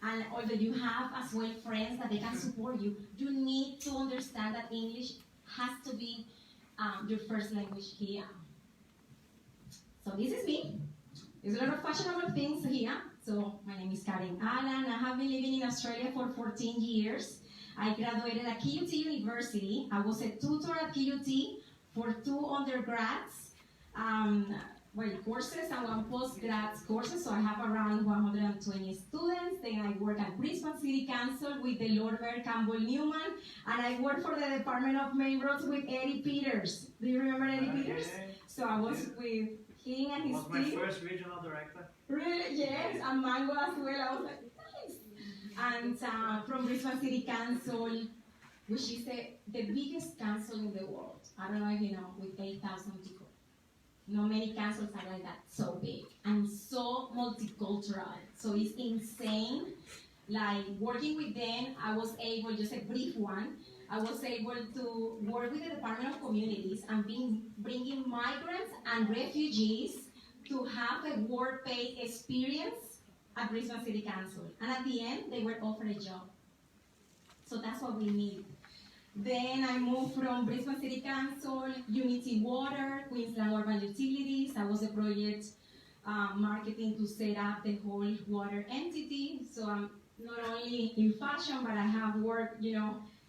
And although you have as well friends that they can support you, you need to understand that English has to be your first language here. So this is me. There's a lot of fashionable things here. So my name is Karen Allen. I have been living in Australia for 14 years. I graduated at QUT University. I was a tutor at QUT for 2 undergrads courses and 1 postgrad courses. So I have around 120 students. Then I work at Brisbane City Council with the Lord Mayor Campbell Newman. And I work for the Department of Main Roads with Eddie Peters. Do you remember Eddie Peters? So I was with him and his team. Was my first regional director. Really? Yes, and Mango as well. I was like, nice. And from Brisbane City Council, which is the biggest council in the world. I don't know if you know, with 8,000 people. Not many councils are like that, so big and so multicultural. So it's insane. Like working with them, I was able, just a brief one, I was able to work with the Department of Communities and bringing migrants and refugees to have a work-paid experience at Brisbane City Council. And at the end, they were offered a job. So that's what we need. Then I moved from Brisbane City Council, Unity Water, Queensland Urban Utilities. I was a project marketing to set up the whole water entity. So I'm not only in fashion, but I have worked,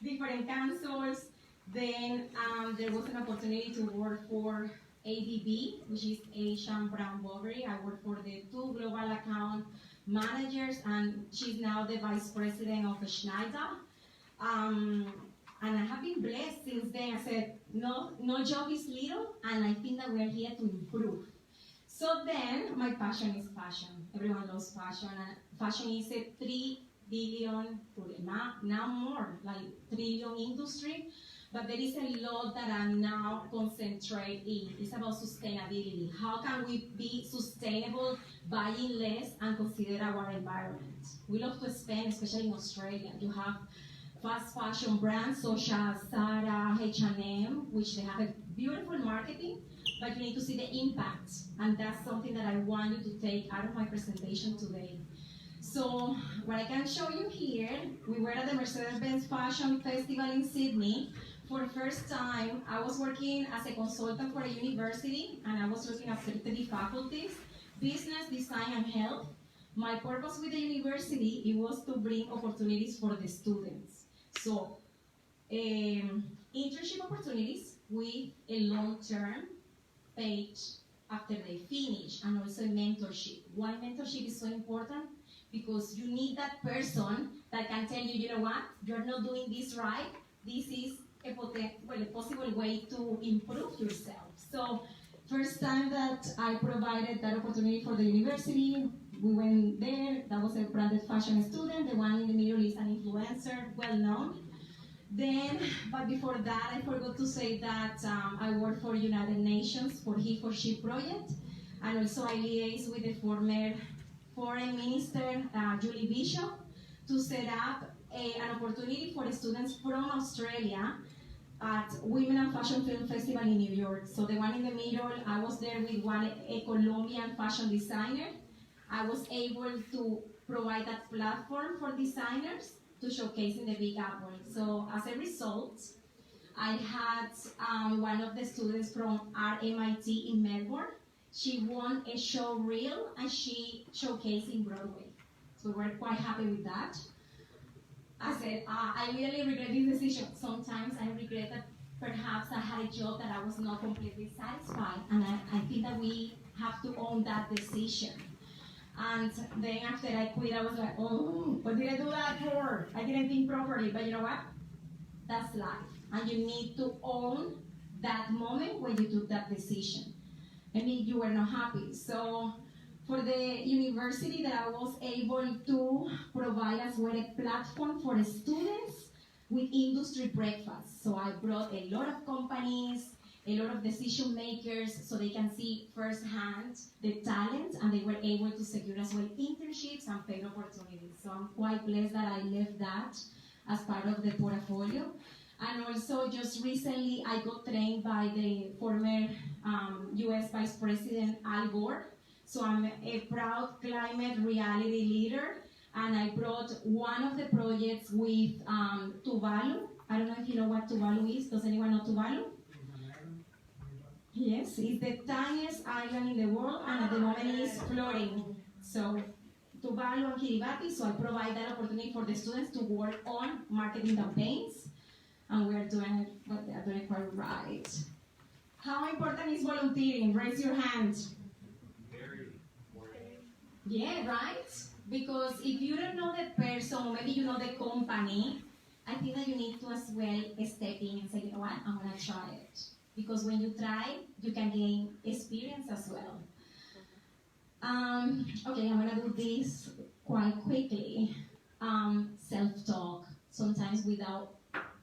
different councils. Then there was an opportunity to work for ABB, which is Asian Brown Bovary. I worked for the 2 global account managers, and she's now the vice president of Schneider. And I have been blessed since then. I said, no job is little, and I think that we are here to improve. So then, my passion is fashion. Everyone loves fashion. And fashion is a 3 billion, now more, like 3 billion industry. But there is a lot that I'm now concentrating in. It's about sustainability. How can we be sustainable, buying less, and consider our environment? We love to spend, especially in Australia. You have fast fashion brands such as Zara, H&M, which they have a beautiful marketing, but you need to see the impact. And that's something that I want you to take out of my presentation today. So what I can show you here, we were at the Mercedes-Benz Fashion Festival in Sydney. For the first time, I was working as a consultant for a university, and I was looking after 3 faculties, business, design, and health. My purpose with the university, it was to bring opportunities for the students. So, internship opportunities with a long-term paid after they finish, and also mentorship. Why mentorship is so important? Because you need that person that can tell you, you know what, you're not doing this right, this is a possible way to improve yourself. So, first time that I provided that opportunity for the university, we went there. That was a branded fashion student. The one in the middle is an influencer, well known. Then, but before that, I forgot to say that I work for United Nations for He for She project, and also I liaise with the former Foreign Minister Julie Bishop to set up an opportunity for students from Australia at Women and Fashion Film Festival in New York. So the one in the middle, I was there with a Colombian fashion designer. I was able to provide that platform for designers to showcase in the Big Apple. So as a result, I had one of the students from RMIT in Melbourne. She won a show reel and she showcased in Broadway. So we're quite happy with that. I said, I really regret this decision. Sometimes I regret that perhaps I had a job that I was not completely satisfied. And I think that we have to own that decision. And then after I quit, I was like, oh, what did I do that for? I didn't think properly. But you know what? That's life. And you need to own that moment when you took that decision. I mean, you were not happy. So for the university that I was able to provide as well a platform for students with industry breakfast. So I brought a lot of companies, a lot of decision makers, so they can see firsthand the talent, and they were able to secure as well internships and paid opportunities. So I'm quite blessed that I left that as part of the portfolio. And also, just recently, I got trained by the former US Vice President Al Gore. So I'm a proud climate reality leader, and I brought one of the projects with Tuvalu. I don't know if you know what Tuvalu is. Does anyone know Tuvalu? Yes, it's the tiniest island in the world, and at the moment it is flooding. So Tuvalu and Kiribati, so I provide that opportunity for the students to work on marketing campaigns, and we are doing it, but they are doing it quite right. How important is volunteering? Raise your hand. Very important. Yeah, right? Because if you don't know the person, or maybe you know the company, I think that you need to as well step in and say, you know what, I'm gonna try it. Because when you try, you can gain experience as well. Okay, I'm gonna do this quite quickly. Self-talk, sometimes without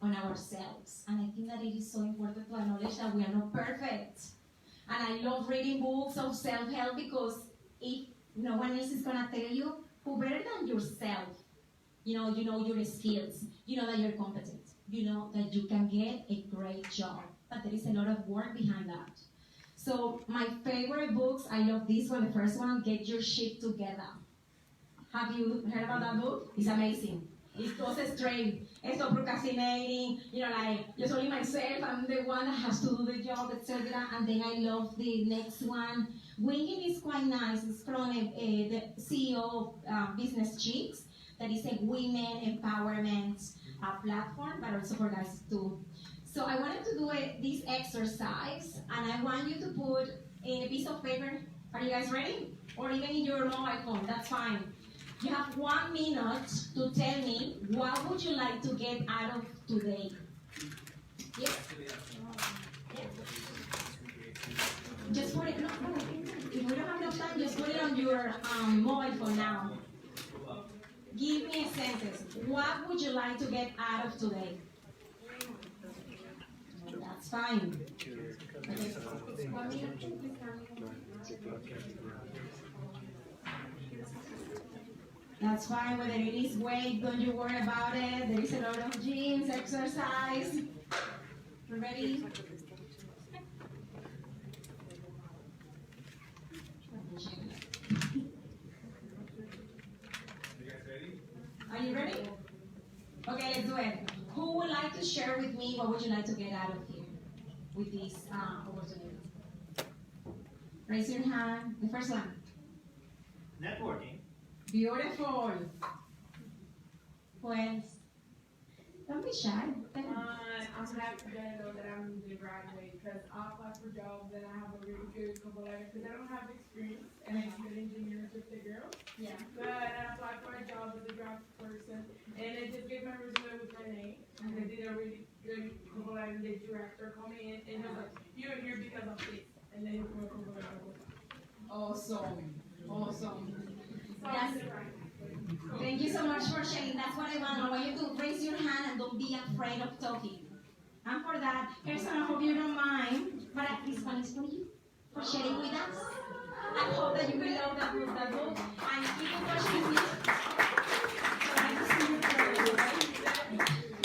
on ourselves. And I think that it is so important to acknowledge that we are not perfect. And I love reading books of self-help, because if no one else is gonna tell you, who better than yourself? You know your skills, you know that you're competent. you know, that you can get a great job. But there is a lot of work behind that. So my favorite books, I love this one, the first one, Get Your Shit Together. Have you heard about that book? It's amazing. It goes straight. Stop procrastinating, you know, like, just only myself, I'm the one that has to do the job, etc. And then I love the next one. Winging is quite nice. It's from the CEO of Business Chicks. That is a women empowerment platform, but also for guys too. So I wanted to do this exercise, and I want you to put in a piece of paper. Are you guys ready? Or even in your mobile phone, that's fine. You have 1 minute to tell me what would you like to get out of today. Yes? Just put it, no, if we don't have enough time, just put it on your mobile phone now. Give me a sentence. What would you like to get out of today? That's fine. Okay. 1 minute, please. That's fine. Whether it is weight, don't you worry about it. There is a lot of gyms, exercise. Ready? Are you ready? Okay, let's do it. Who would like to share with me what would you like to get out of here with this opportunity? Raise your hand. The first one. Networking. Beautiful. Pues, don't be shy. I'm happy to know that I'm going to graduate because I apply for jobs and I have a really good couple letters because I don't have experience and I'm an engineer, just a girl. Yeah. But I applied for a job as a graphic person and I just gave my resume with my name and they did a really good couple letter. The director called me in and he was like, "You're here because of this," and then he put a couple letter. Awesome. Awesome. So Yes. Thank you so much for sharing. That's what I want. I want you to raise your hand and don't be afraid of talking. And for that, Kirsten, I hope you don't mind, but this one is for you, for sharing with us. I hope that you will love that book, and keep on watching me. So I can see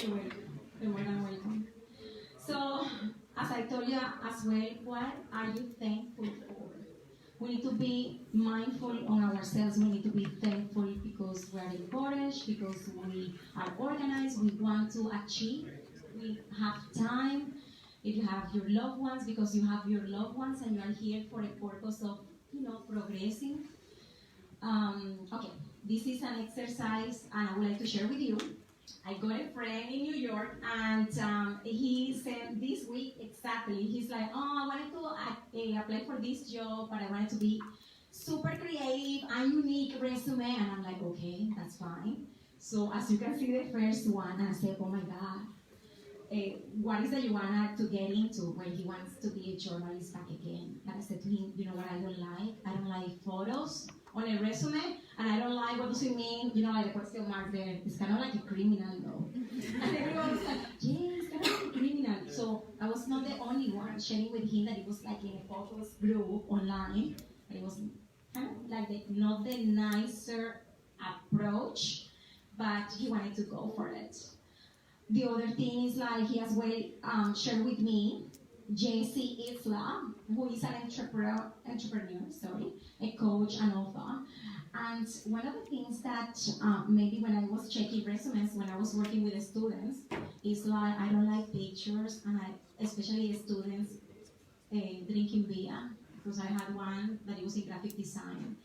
you. You're more than welcome. So, as I told you as well, what are you thankful for? We need to be mindful on ourselves. We need to be thankful because we are encouraged, because we are organized, we want to achieve, we have time. If you have your loved ones, because you have your loved ones and you are here for a purpose of, progressing. Okay, this is an exercise and I would like to share with you. I got a friend in New York, and he said this week exactly, he's like, I wanted to apply for this job, but I wanted to be super creative and unique resume, and I'm like, okay, that's fine. So as you can see the first one, I said, oh my God, what is that you want to get into when he wants to be a journalist back again? And I said to him, you know what I don't like? I don't like photos on a resume, and I don't like, what does it mean? Like the question mark there. It's kind of like a criminal, though. And everyone was like, yeah, it's kind of like a criminal. So I was not the only one sharing with him that it was like in a photos group online. And it was kind of like not the nicer approach, but he wanted to go for it. The other thing is like he as well shared with me JC Isla, who is an entrepreneur, a coach and author. And one of the things that maybe when I was checking resumes, when I was working with the students, is like I don't like pictures, and especially the students drinking beer, because I had one that it was in graphic design.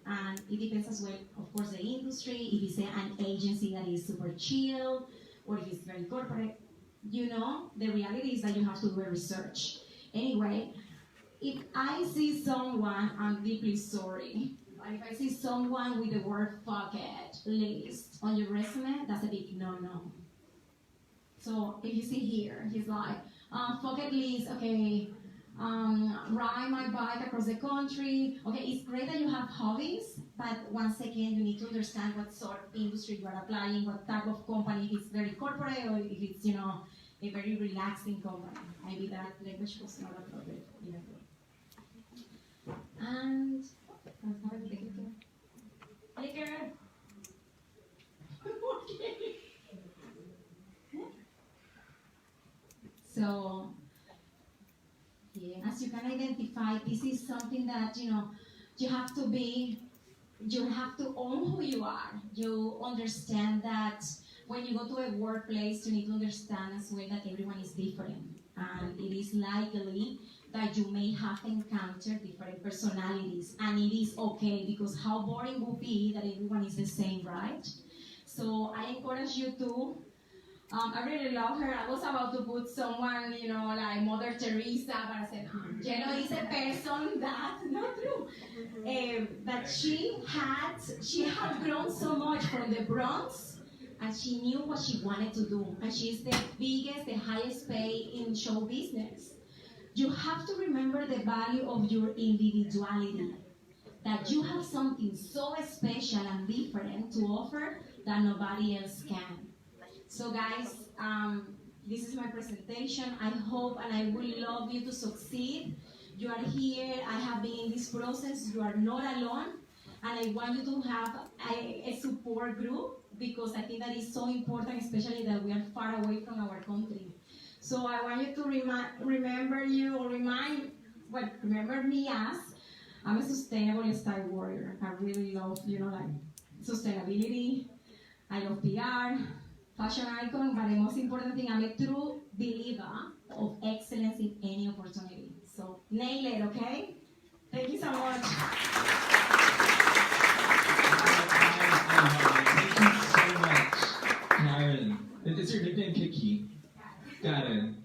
And it depends as well, of course, the industry, if it's an agency that is super chill, or if it's very corporate. The reality is that you have to do a research. Anyway, if I see someone, I'm deeply sorry, but if I see someone with the word "fuck it" list on your resume, that's a big no-no. So if you see here, he's like, "fuck it list, okay, ride my bike across the country." Okay, it's great that you have hobbies, but once again, you need to understand what sort of industry you are applying, what type of company, if it's very corporate or if it's, a very relaxing company. Maybe that language was not appropriate. And This is something that, you have to own who you are. You understand that when you go to a workplace, you need to understand as well that everyone is different. And it is likely that you may have encountered different personalities. And it is okay, because how boring would be that everyone is the same, right? So I encourage you to. I really love her. I was about to put someone, like Mother Teresa, but I said, it's a person that, not true. That she had grown so much from the Bronx, and she knew what she wanted to do. And she's the biggest, the highest pay in show business. You have to remember the value of your individuality. That you have something so special and different to offer that nobody else can. So guys, this is my presentation. I hope and I would love you to succeed. You are here, I have been in this process, you are not alone. And I want you to have a support group, because I think that is so important, especially that we are far away from our country. So I want you to remember me as, I'm a sustainable lifestyle warrior. I really love, sustainability. I love PR. Fashion icon, but the most important thing, I'm a true believer of excellence in any opportunity. So nail it, okay? Thank you so much. Thank you so much, Karen. Is your nickname Kiki? Karen.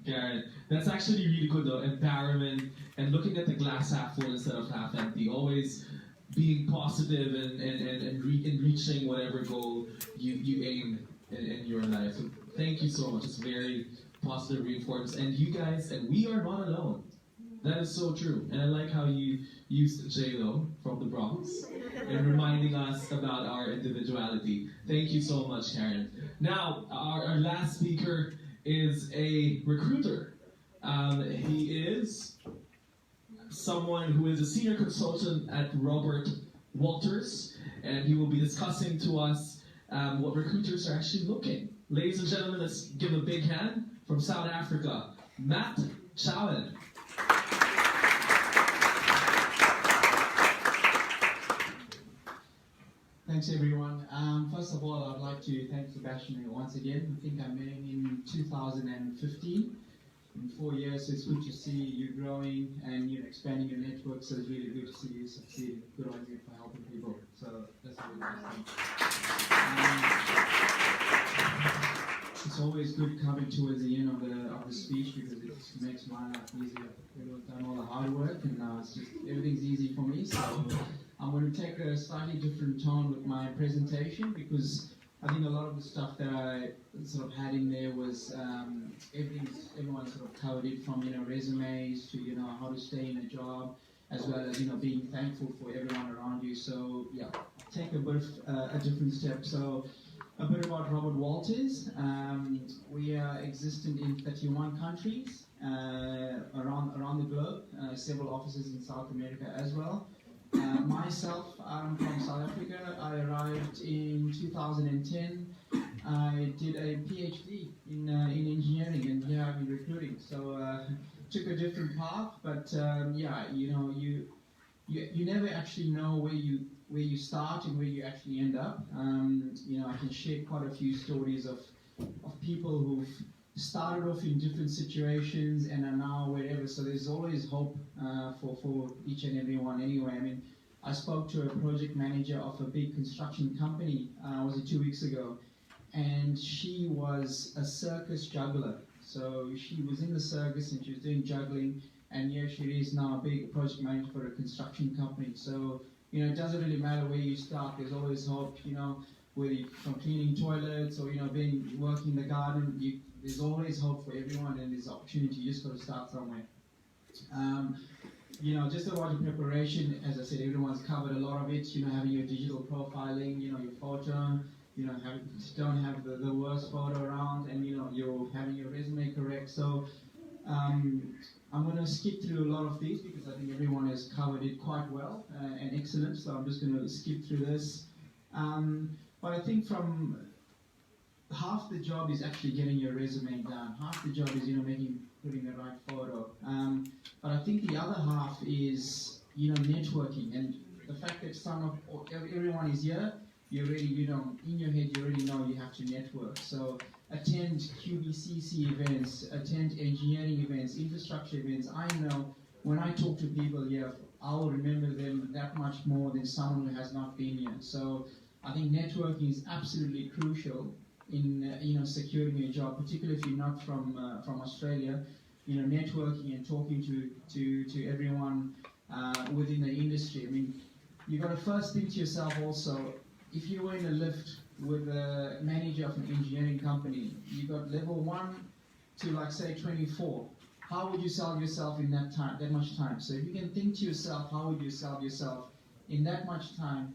That's actually really good though. Empowerment and looking at the glass half full instead of half empty. Always being positive and reaching whatever goal you aim in your life. So thank you so much. It's very positive reinforcements. And you guys, and we are not alone. That is so true. And I like how you used J-Lo from the Bronx and reminding us about our individuality. Thank you so much, Karen. Now, our last speaker is a recruiter. He is someone who is a senior consultant at Robert Walters, and he will be discussing to us what recruiters are actually looking. Ladies and gentlemen, let's give a big hand from South Africa, Matt Chowan. Thanks everyone. First of all, I'd like to thank Sebastian once again. I think I met him in 2015. In 4 years, so it's good to see you growing and expanding your network. So it's really good to see you succeeding. Good on you for helping people. So that's a really nice thing. It's always good coming towards the end of the speech, because it just makes my life easier. We've done all the hard work, and now it's just everything's easy for me. So I'm going to take a slightly different tone with my presentation, because I think a lot of the stuff that I sort of had in there was everyone sort of covered it, from resumes to how to stay in a job, as well as being thankful for everyone around you. So yeah, take a bit of a different step. So a bit about Robert Walters. We are existent in 31 countries around the globe, several offices in South America as well. Myself, I'm from South Africa. I arrived in 2010. I did a PhD in engineering, and here I'm in recruiting. So took a different path, but yeah, you never actually know where you start and where you actually end up. I can share quite a few stories of people who've started off in different situations and are now wherever. So there's always hope for each and every one. Anyway, I mean, I spoke to a project manager of a big construction company, was it 2 weeks ago, and she was a circus juggler. So she was in the circus and she was doing juggling, and here she is now a big project manager for a construction company. So it doesn't really matter where you start. There's always hope. Whether you're from cleaning toilets or working in the garden, there's always hope for everyone, and there's opportunity. You just got to start somewhere. Just about the preparation, as I said, everyone's covered a lot of it. Having your digital profiling, your photo, don't have the worst photo around, and you're having your resume correct. So I'm going to skip through a lot of these because I think everyone has covered it quite well and excellent. So I'm just going to skip through this. But I think from half the job is actually getting your resume done. Half the job is making putting the right photo. But I think the other half is, networking, and the fact that everyone is here, you already, in your head, you already know you have to network. So attend QBCC events, attend engineering events, infrastructure events. I know when I talk to people here, I'll remember them that much more than someone who has not been here. So I think networking is absolutely crucial in securing a job, particularly if you're not from Australia. Networking and talking to everyone within the industry. I mean, you got to first think to yourself also, if you were in a lift with a manager of an engineering company, you got level 1 to like say 24. How would you sell yourself in that much time? So if you can think to yourself, how would you sell yourself in that much time?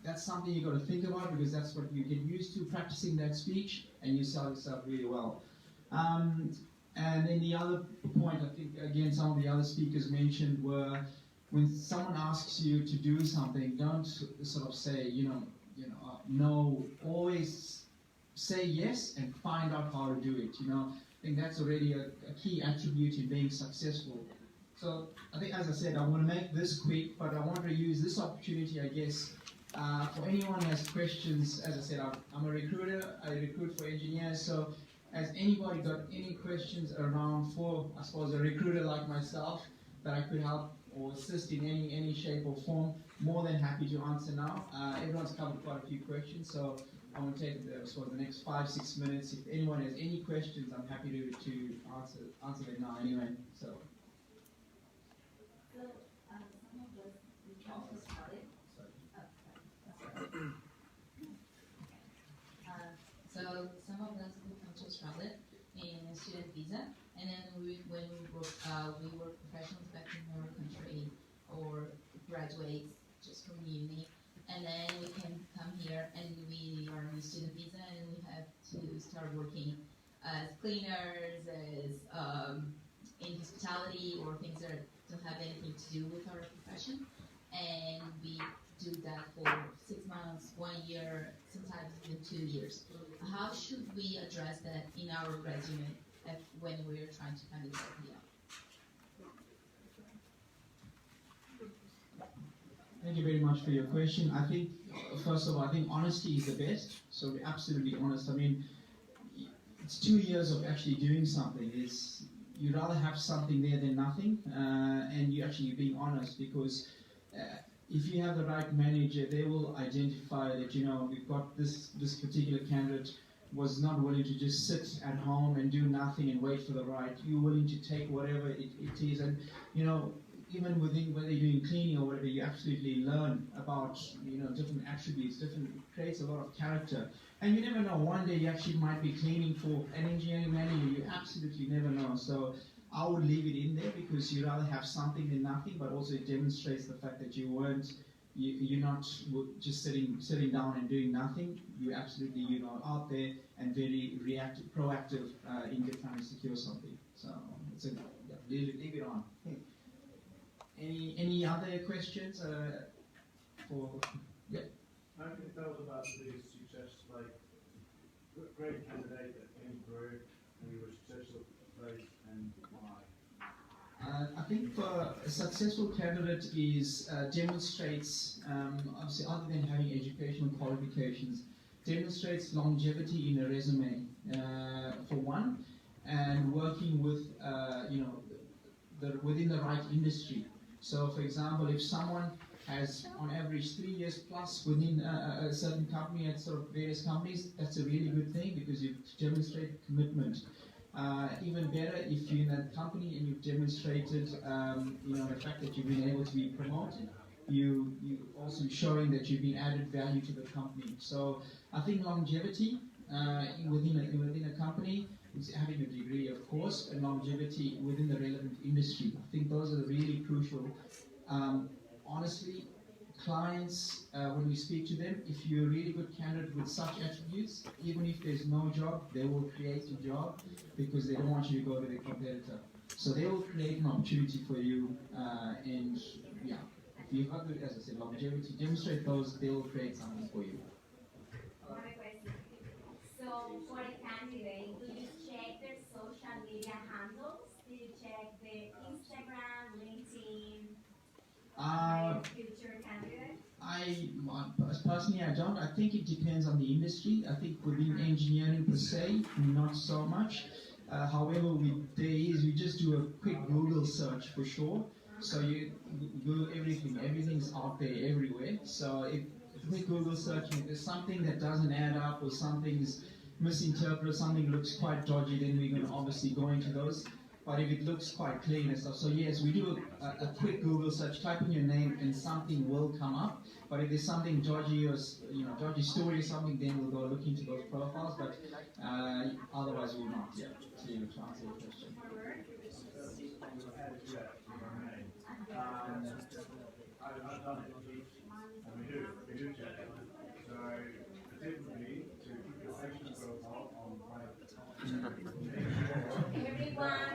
That's something you got to think about, because that's what you get used to, practicing that speech, and you sell yourself really well. And then the other point, I think again some of the other speakers mentioned, were when someone asks you to do something, don't sort of say no. Always say yes and find out how to do it. I think that's already a key attribute in being successful. So I think, as I said, I want to make this quick, but I want to use this opportunity, I guess, for anyone who has questions. As I said, I'm a recruiter. I recruit for engineers. So has anybody got any questions around for, I suppose, a recruiter like myself that I could help or assist in any shape or form? More than happy to answer now. Everyone's covered quite a few questions, so I'm going to take the next 5-6 minutes. If anyone has any questions, I'm happy to answer them now anyway. So some of us we also started. So some of us we come to Australia in a student visa, and then when we were professionals back in our country or graduates just from uni, and then we can come here and we are on a student visa and we have to start working as cleaners, as in hospitality, or things that don't have anything to do with our profession, and we do that for 6 months, 1 year, sometimes even 2 years. How should we address that in our resume when we're trying to find a job here? thank you very much for your question. I think, first of all, I think honesty is the best. So be absolutely honest. I mean, it's 2 years of actually doing something. You'd rather have something there than nothing, and you actually being honest, because if you have the right manager, they will identify that, we've got this particular candidate was not willing to just sit at home and do nothing and wait for the right. You're willing to take whatever it is, and even within whether you're doing cleaning or whatever, you absolutely learn about different attributes. It creates a lot of character, and you never know. One day you actually might be cleaning for an engineering manager. You absolutely never know. So I would leave it in there, because you'd rather have something than nothing, but also it demonstrates the fact that you're not just sitting down and doing nothing. You absolutely out there and very proactive in trying to secure something. So leave it on. Any other questions? Yeah. How can you tell us about the biggest success, like great candidate that came through and you were successful place, and why? I think for a successful candidate is demonstrates, obviously other than having educational qualifications, demonstrates longevity in a resume, for one, and working with within the right industry. So, for example, if someone has on average 3 years plus within a certain company at sort of various companies, that's a really good thing, because you've demonstrated commitment. Even better if you're in that company and you've demonstrated, the fact that you've been able to be promoted. You also showing that you've been added value to the company. So I think longevity within a company is having a degree, of course, and longevity within the relevant industry. I think those are really crucial. Honestly, clients, when we speak to them, if you're a really good candidate with such attributes, even if there's no job, they will create a job, because they don't want you to go to their competitor. So they will create an opportunity for you, and yeah, if you have, as I said, longevity, demonstrate those, they will create something for you. I have a question. So for a candidate, do you check their social media handles personally, I don't. I think it depends on the industry. I think within engineering per se, not so much. However, we just do a quick Google search for sure. So you Google everything. Everything's out there everywhere. So if we Google search, if there's something that doesn't add up or something's misinterpreted, something looks quite dodgy, then we're going to obviously go into those. But if it looks quite clean and stuff, so yes, we do a quick Google search, type in your name and something will come up. But if there's something dodgy or dodgy story or something, then we'll go look into those profiles. But otherwise, we'll not. Yeah, to answer your question. I've done it, and we do check it. So particularly to keep your patient profile on private.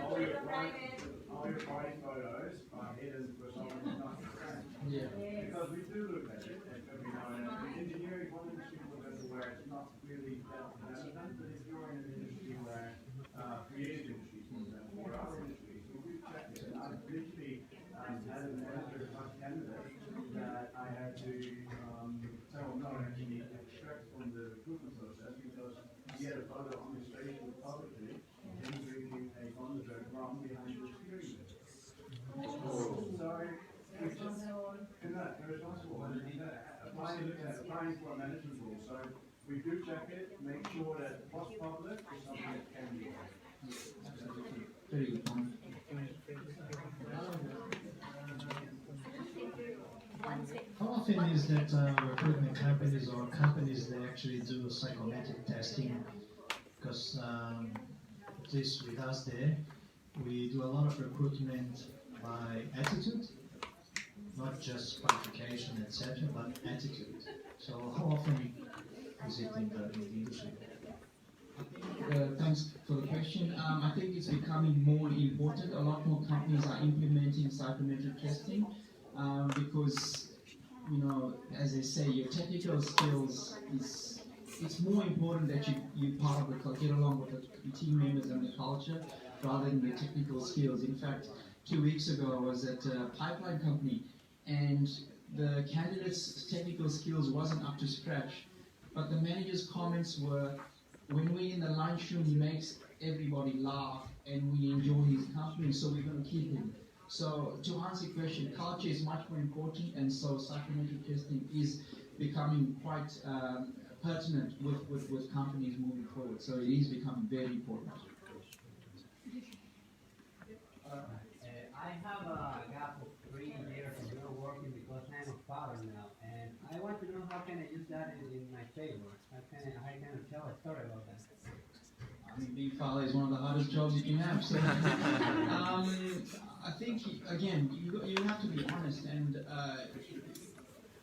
All your party photos are hidden for someone who's not your friend. Yeah. Because we do look at it every now and then. Engineering, one industry where it's not really that relevant, but if you're in an industry where creative industries, for example, or other industries, we do check it. And I've literally had an editor of candidate that I had to tell him no, actually extract from the recruitment process because he had a photo on his Facebook publicly and he's drinking a Thunderbird rum behind the steering wheel. So it's irresponsible. Applying for a management role. So we do check it, make sure that what's public is something that can be done. Very good point. How often is that recruitment companies or companies they actually do psychometric testing? Because at least with us there, we do a lot of recruitment by attitude, not just qualification, etc., but attitude. So how often is it in the industry? Thanks for the question. I think it's becoming more important. A lot more companies are implementing psychometric testing because, as they say, your technical skills it's more important that you part of the get along with the team members and the culture rather than the technical skills. In fact, 2 weeks ago I was at a pipeline company and the candidate's technical skills wasn't up to scratch, but the manager's comments were, when we're in the lunchroom, he makes everybody laugh and we enjoy his company, so we're going to keep him. So to answer your question, culture is much more important, and so psychometric testing is becoming quite pertinent with companies moving forward. So it is becoming very important. I have a gap of 3 years of not working because I'm a father now, and I want to know how can I use that in my favor. How can I tell a story about that? I mean, being father is one of the hardest jobs you can have. So, I think again, you have to be honest. And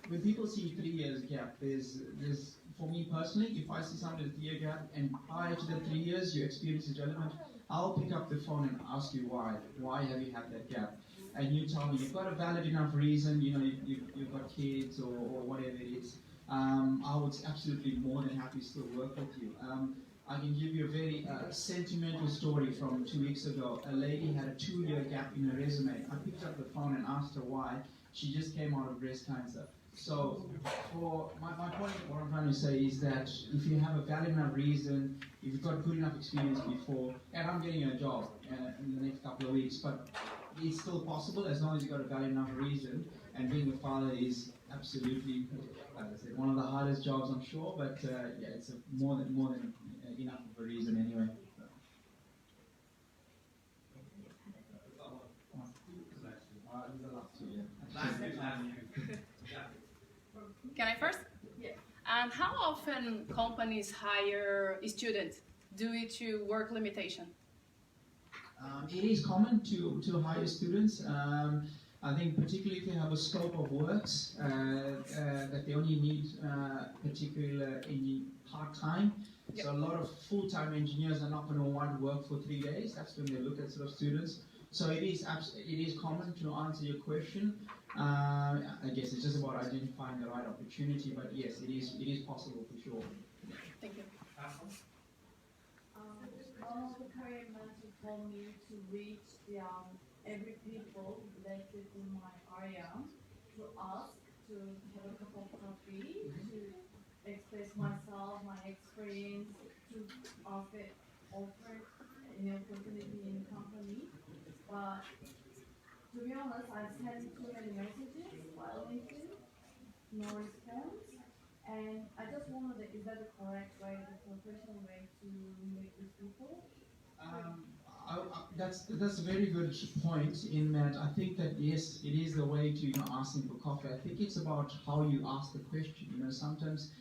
when people see 3 years gap, there's for me personally, if I see somebody with a 3-year gap and prior to the 3 years your experience is relevant, I'll pick up the phone and ask you why. Why have you had that gap? And you tell me you've got a valid enough reason. You've got kids or whatever it is. I would absolutely more than happy to still work with you. I can give you a very sentimental story from 2 weeks ago. A lady had a 2-year gap in her resume. I picked up the phone and asked her why. She just came out of breast cancer. So, for my point, what I'm trying to say is that if you have a valid enough reason, if you've got good enough experience before, and I'm getting a job in the next couple of weeks, but it's still possible as long as you've got a valid enough reason. And being a father is absolutely, like I said, one of the hardest jobs, I'm sure. But yeah, it's more than enough of a reason anyway. Can I first? Yeah. How often companies hire students due to work limitation? It is common to hire students. I think particularly if you have a scope of works that they only need particularly part-time. Yep. So a lot of full-time engineers are not going to want to work for 3 days. That's when they look at sort of students. So it is common to answer your question. I guess it's just about identifying the right opportunity. But yes, it is possible for sure. Thank you. One of the career mentors told me to reach every people related in my area to ask to have a cup of coffee to express myself, my experience, to offer an opportunity in the company. But to be honest, I've sent too many messages while LinkedIn, no response. And I just wondered, is that the correct way, the professional way to meet with people? That's a very good point. In that, I think that yes, it is the way to ask them for coffee. I think it's about how you ask the question. Sometimes,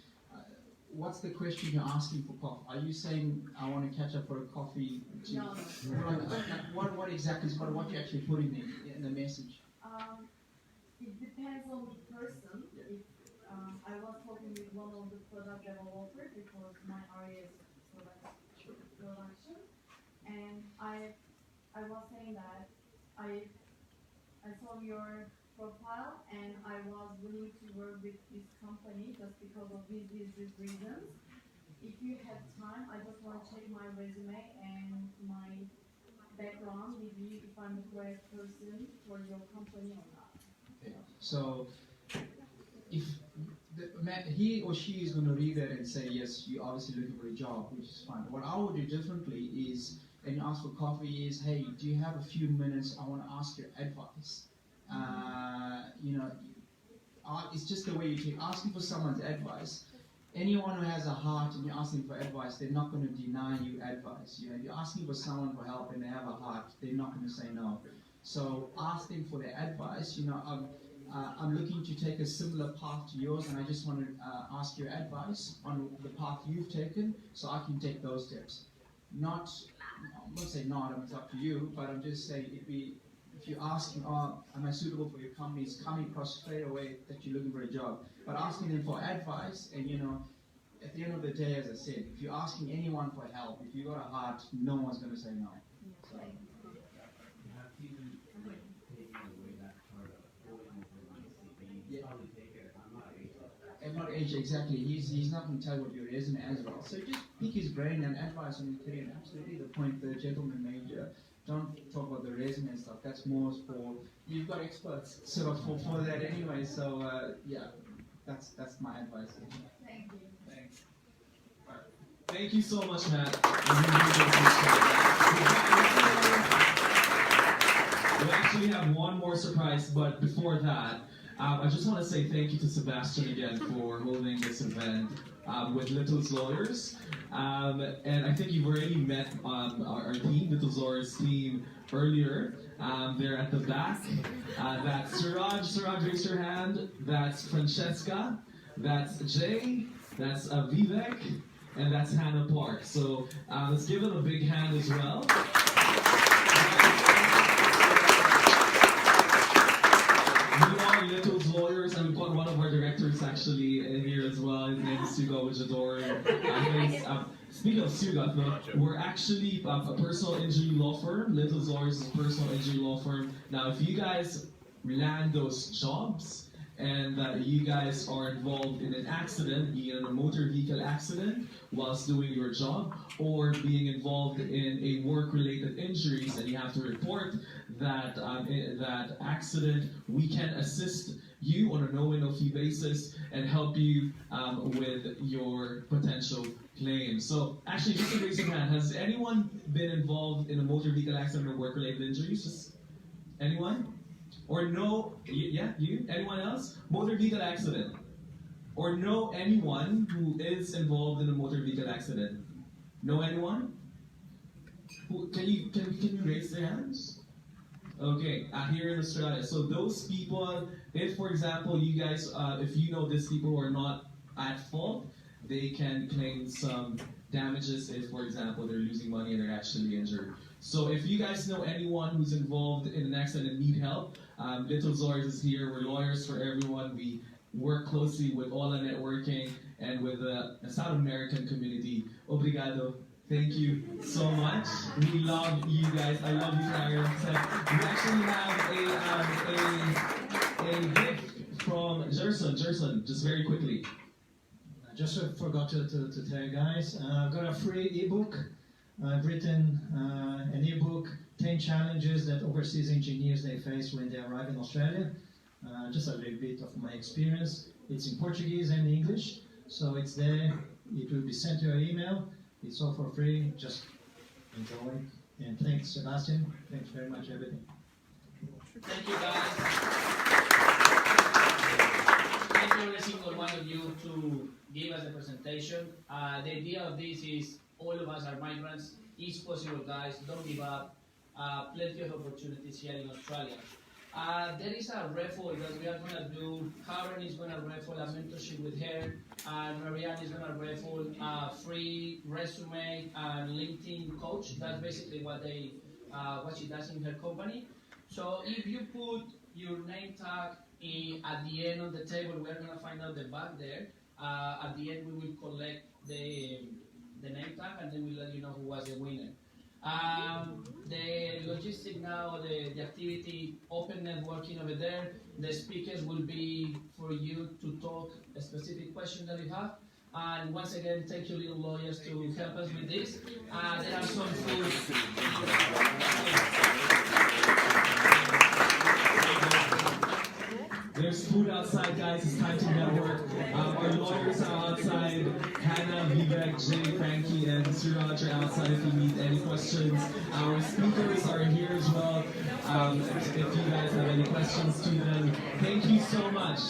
what's the question you're asking for coffee? Are you saying I want to catch up for a coffee? No. What exactly is what you actually put in the message? It depends on the person. If I was talking with one of the product developers because my area is production, and I was saying that I saw your profile and I was willing to work with this company just because of these reasons. If you have time, I just want to check my resume and my background with you if I'm the right person for your company or not. Okay. So, if he or she is going to read that and say, yes, you're obviously looking for a job, which is fine. What I would do differently is, and you ask for coffee, is, hey, do you have a few minutes? I want to ask your advice. It's just the way you take asking for someone's advice. Anyone who has a heart and you're asking for advice, they're not going to deny you advice. If you're asking for someone for help and they have a heart, they're not going to say no. So ask them for their advice. I'm looking to take a similar path to yours, and I just want to ask your advice on the path you've taken, so I can take those steps. I won't say not, it's up to you, but I'm just saying if you're asking, am I suitable for your company, it's coming across straight away that you're looking for a job. But asking them for advice, and at the end of the day, as I said, if you're asking anyone for help, if you've got a heart, no one's going to say no. So. I'm not age exactly. He's not going to tell you what your resume as well. So just pick his brain and advice on your career. And absolutely, the point the gentleman made. Don't talk about the resume and stuff. That's more for you've got experts sort of for that anyway. So that's my advice. Thank you. Thanks. All right. Thank you so much, Matt. We actually have one more surprise, but before that, I just want to say thank you to Sebastian again for holding this event with Little's Lawyers. And I think you've already met our team, Little's Lawyers team, earlier. They're at the back. That's Suraj. Suraj, raise your hand. That's Francesca. That's Jay. That's Vivek. And that's Hannah Park. So let's give them a big hand as well. We are Little's Lawyers, and we've got one of our directors actually in here as well. His name is Suga Wajadori. Speaking of Suga, we're actually a personal injury law firm. Little's Lawyers is a personal injury law firm. Now, if you guys land those jobs, and you guys are involved in an accident, be it a motor vehicle accident whilst doing your job, or being involved in a work-related injuries, and you have to report that accident, we can assist you on a no-win, no-fee basis and help you with your potential claim. So, actually, just to raise your hand, has anyone been involved in a motor vehicle accident or work-related injuries? Just anyone? Or no, yeah, you? Anyone else? Motor vehicle accident. Or know anyone who is involved in a motor vehicle accident? Know anyone? Can you raise their hands? Okay, here in Australia. So those people, if for example you guys, if you know these people who are not at fault, they can claim some damages if, for example, they're losing money and they're actually injured. So if you guys know anyone who's involved in an accident and need help, Little's Lawyers is here. We're lawyers for everyone. We work closely with Hola Networking and with the South American community. Obrigado. Thank you so much. We love you guys. I love you, Karen. We actually have a gift from Gerson. Gerson, just very quickly. I just forgot to tell you guys. I've got a free ebook. I've written an ebook, 10 challenges that overseas engineers they face when they arrive in Australia. just a little bit of my experience. It's in Portuguese and English, so it's there. It will be sent to your email. It's all for free. Just enjoy. And thanks, Sebastian. Thanks very much, everything. Thank you, guys. Thank you, every single one of you, to give us a presentation. The idea of this is all of us are migrants. It's possible, guys. Don't give up. Plenty of opportunities here in Australia. There is a raffle that we are going to do. Karen is going to raffle a mentorship with her, and Marianne is going to raffle a free resume and LinkedIn coach. That's basically what she does in her company. So if you put your name tag at the end of the table, we're going to find out the back there. At the end, we will collect the name tag, and then we'll let you know who was the winner. The logistic now, the activity, open networking over there. The speakers will be for you to talk a specific question that you have. And once again, thank you, little lawyers, to help us with this. There are some food. There's food outside, guys. It's time to network. Our lawyers are outside. Hannah, Vivek, Jay, Frankie, and Suraj are outside if you need any questions. Our speakers are here as well. If you guys have any questions to them, thank you so much.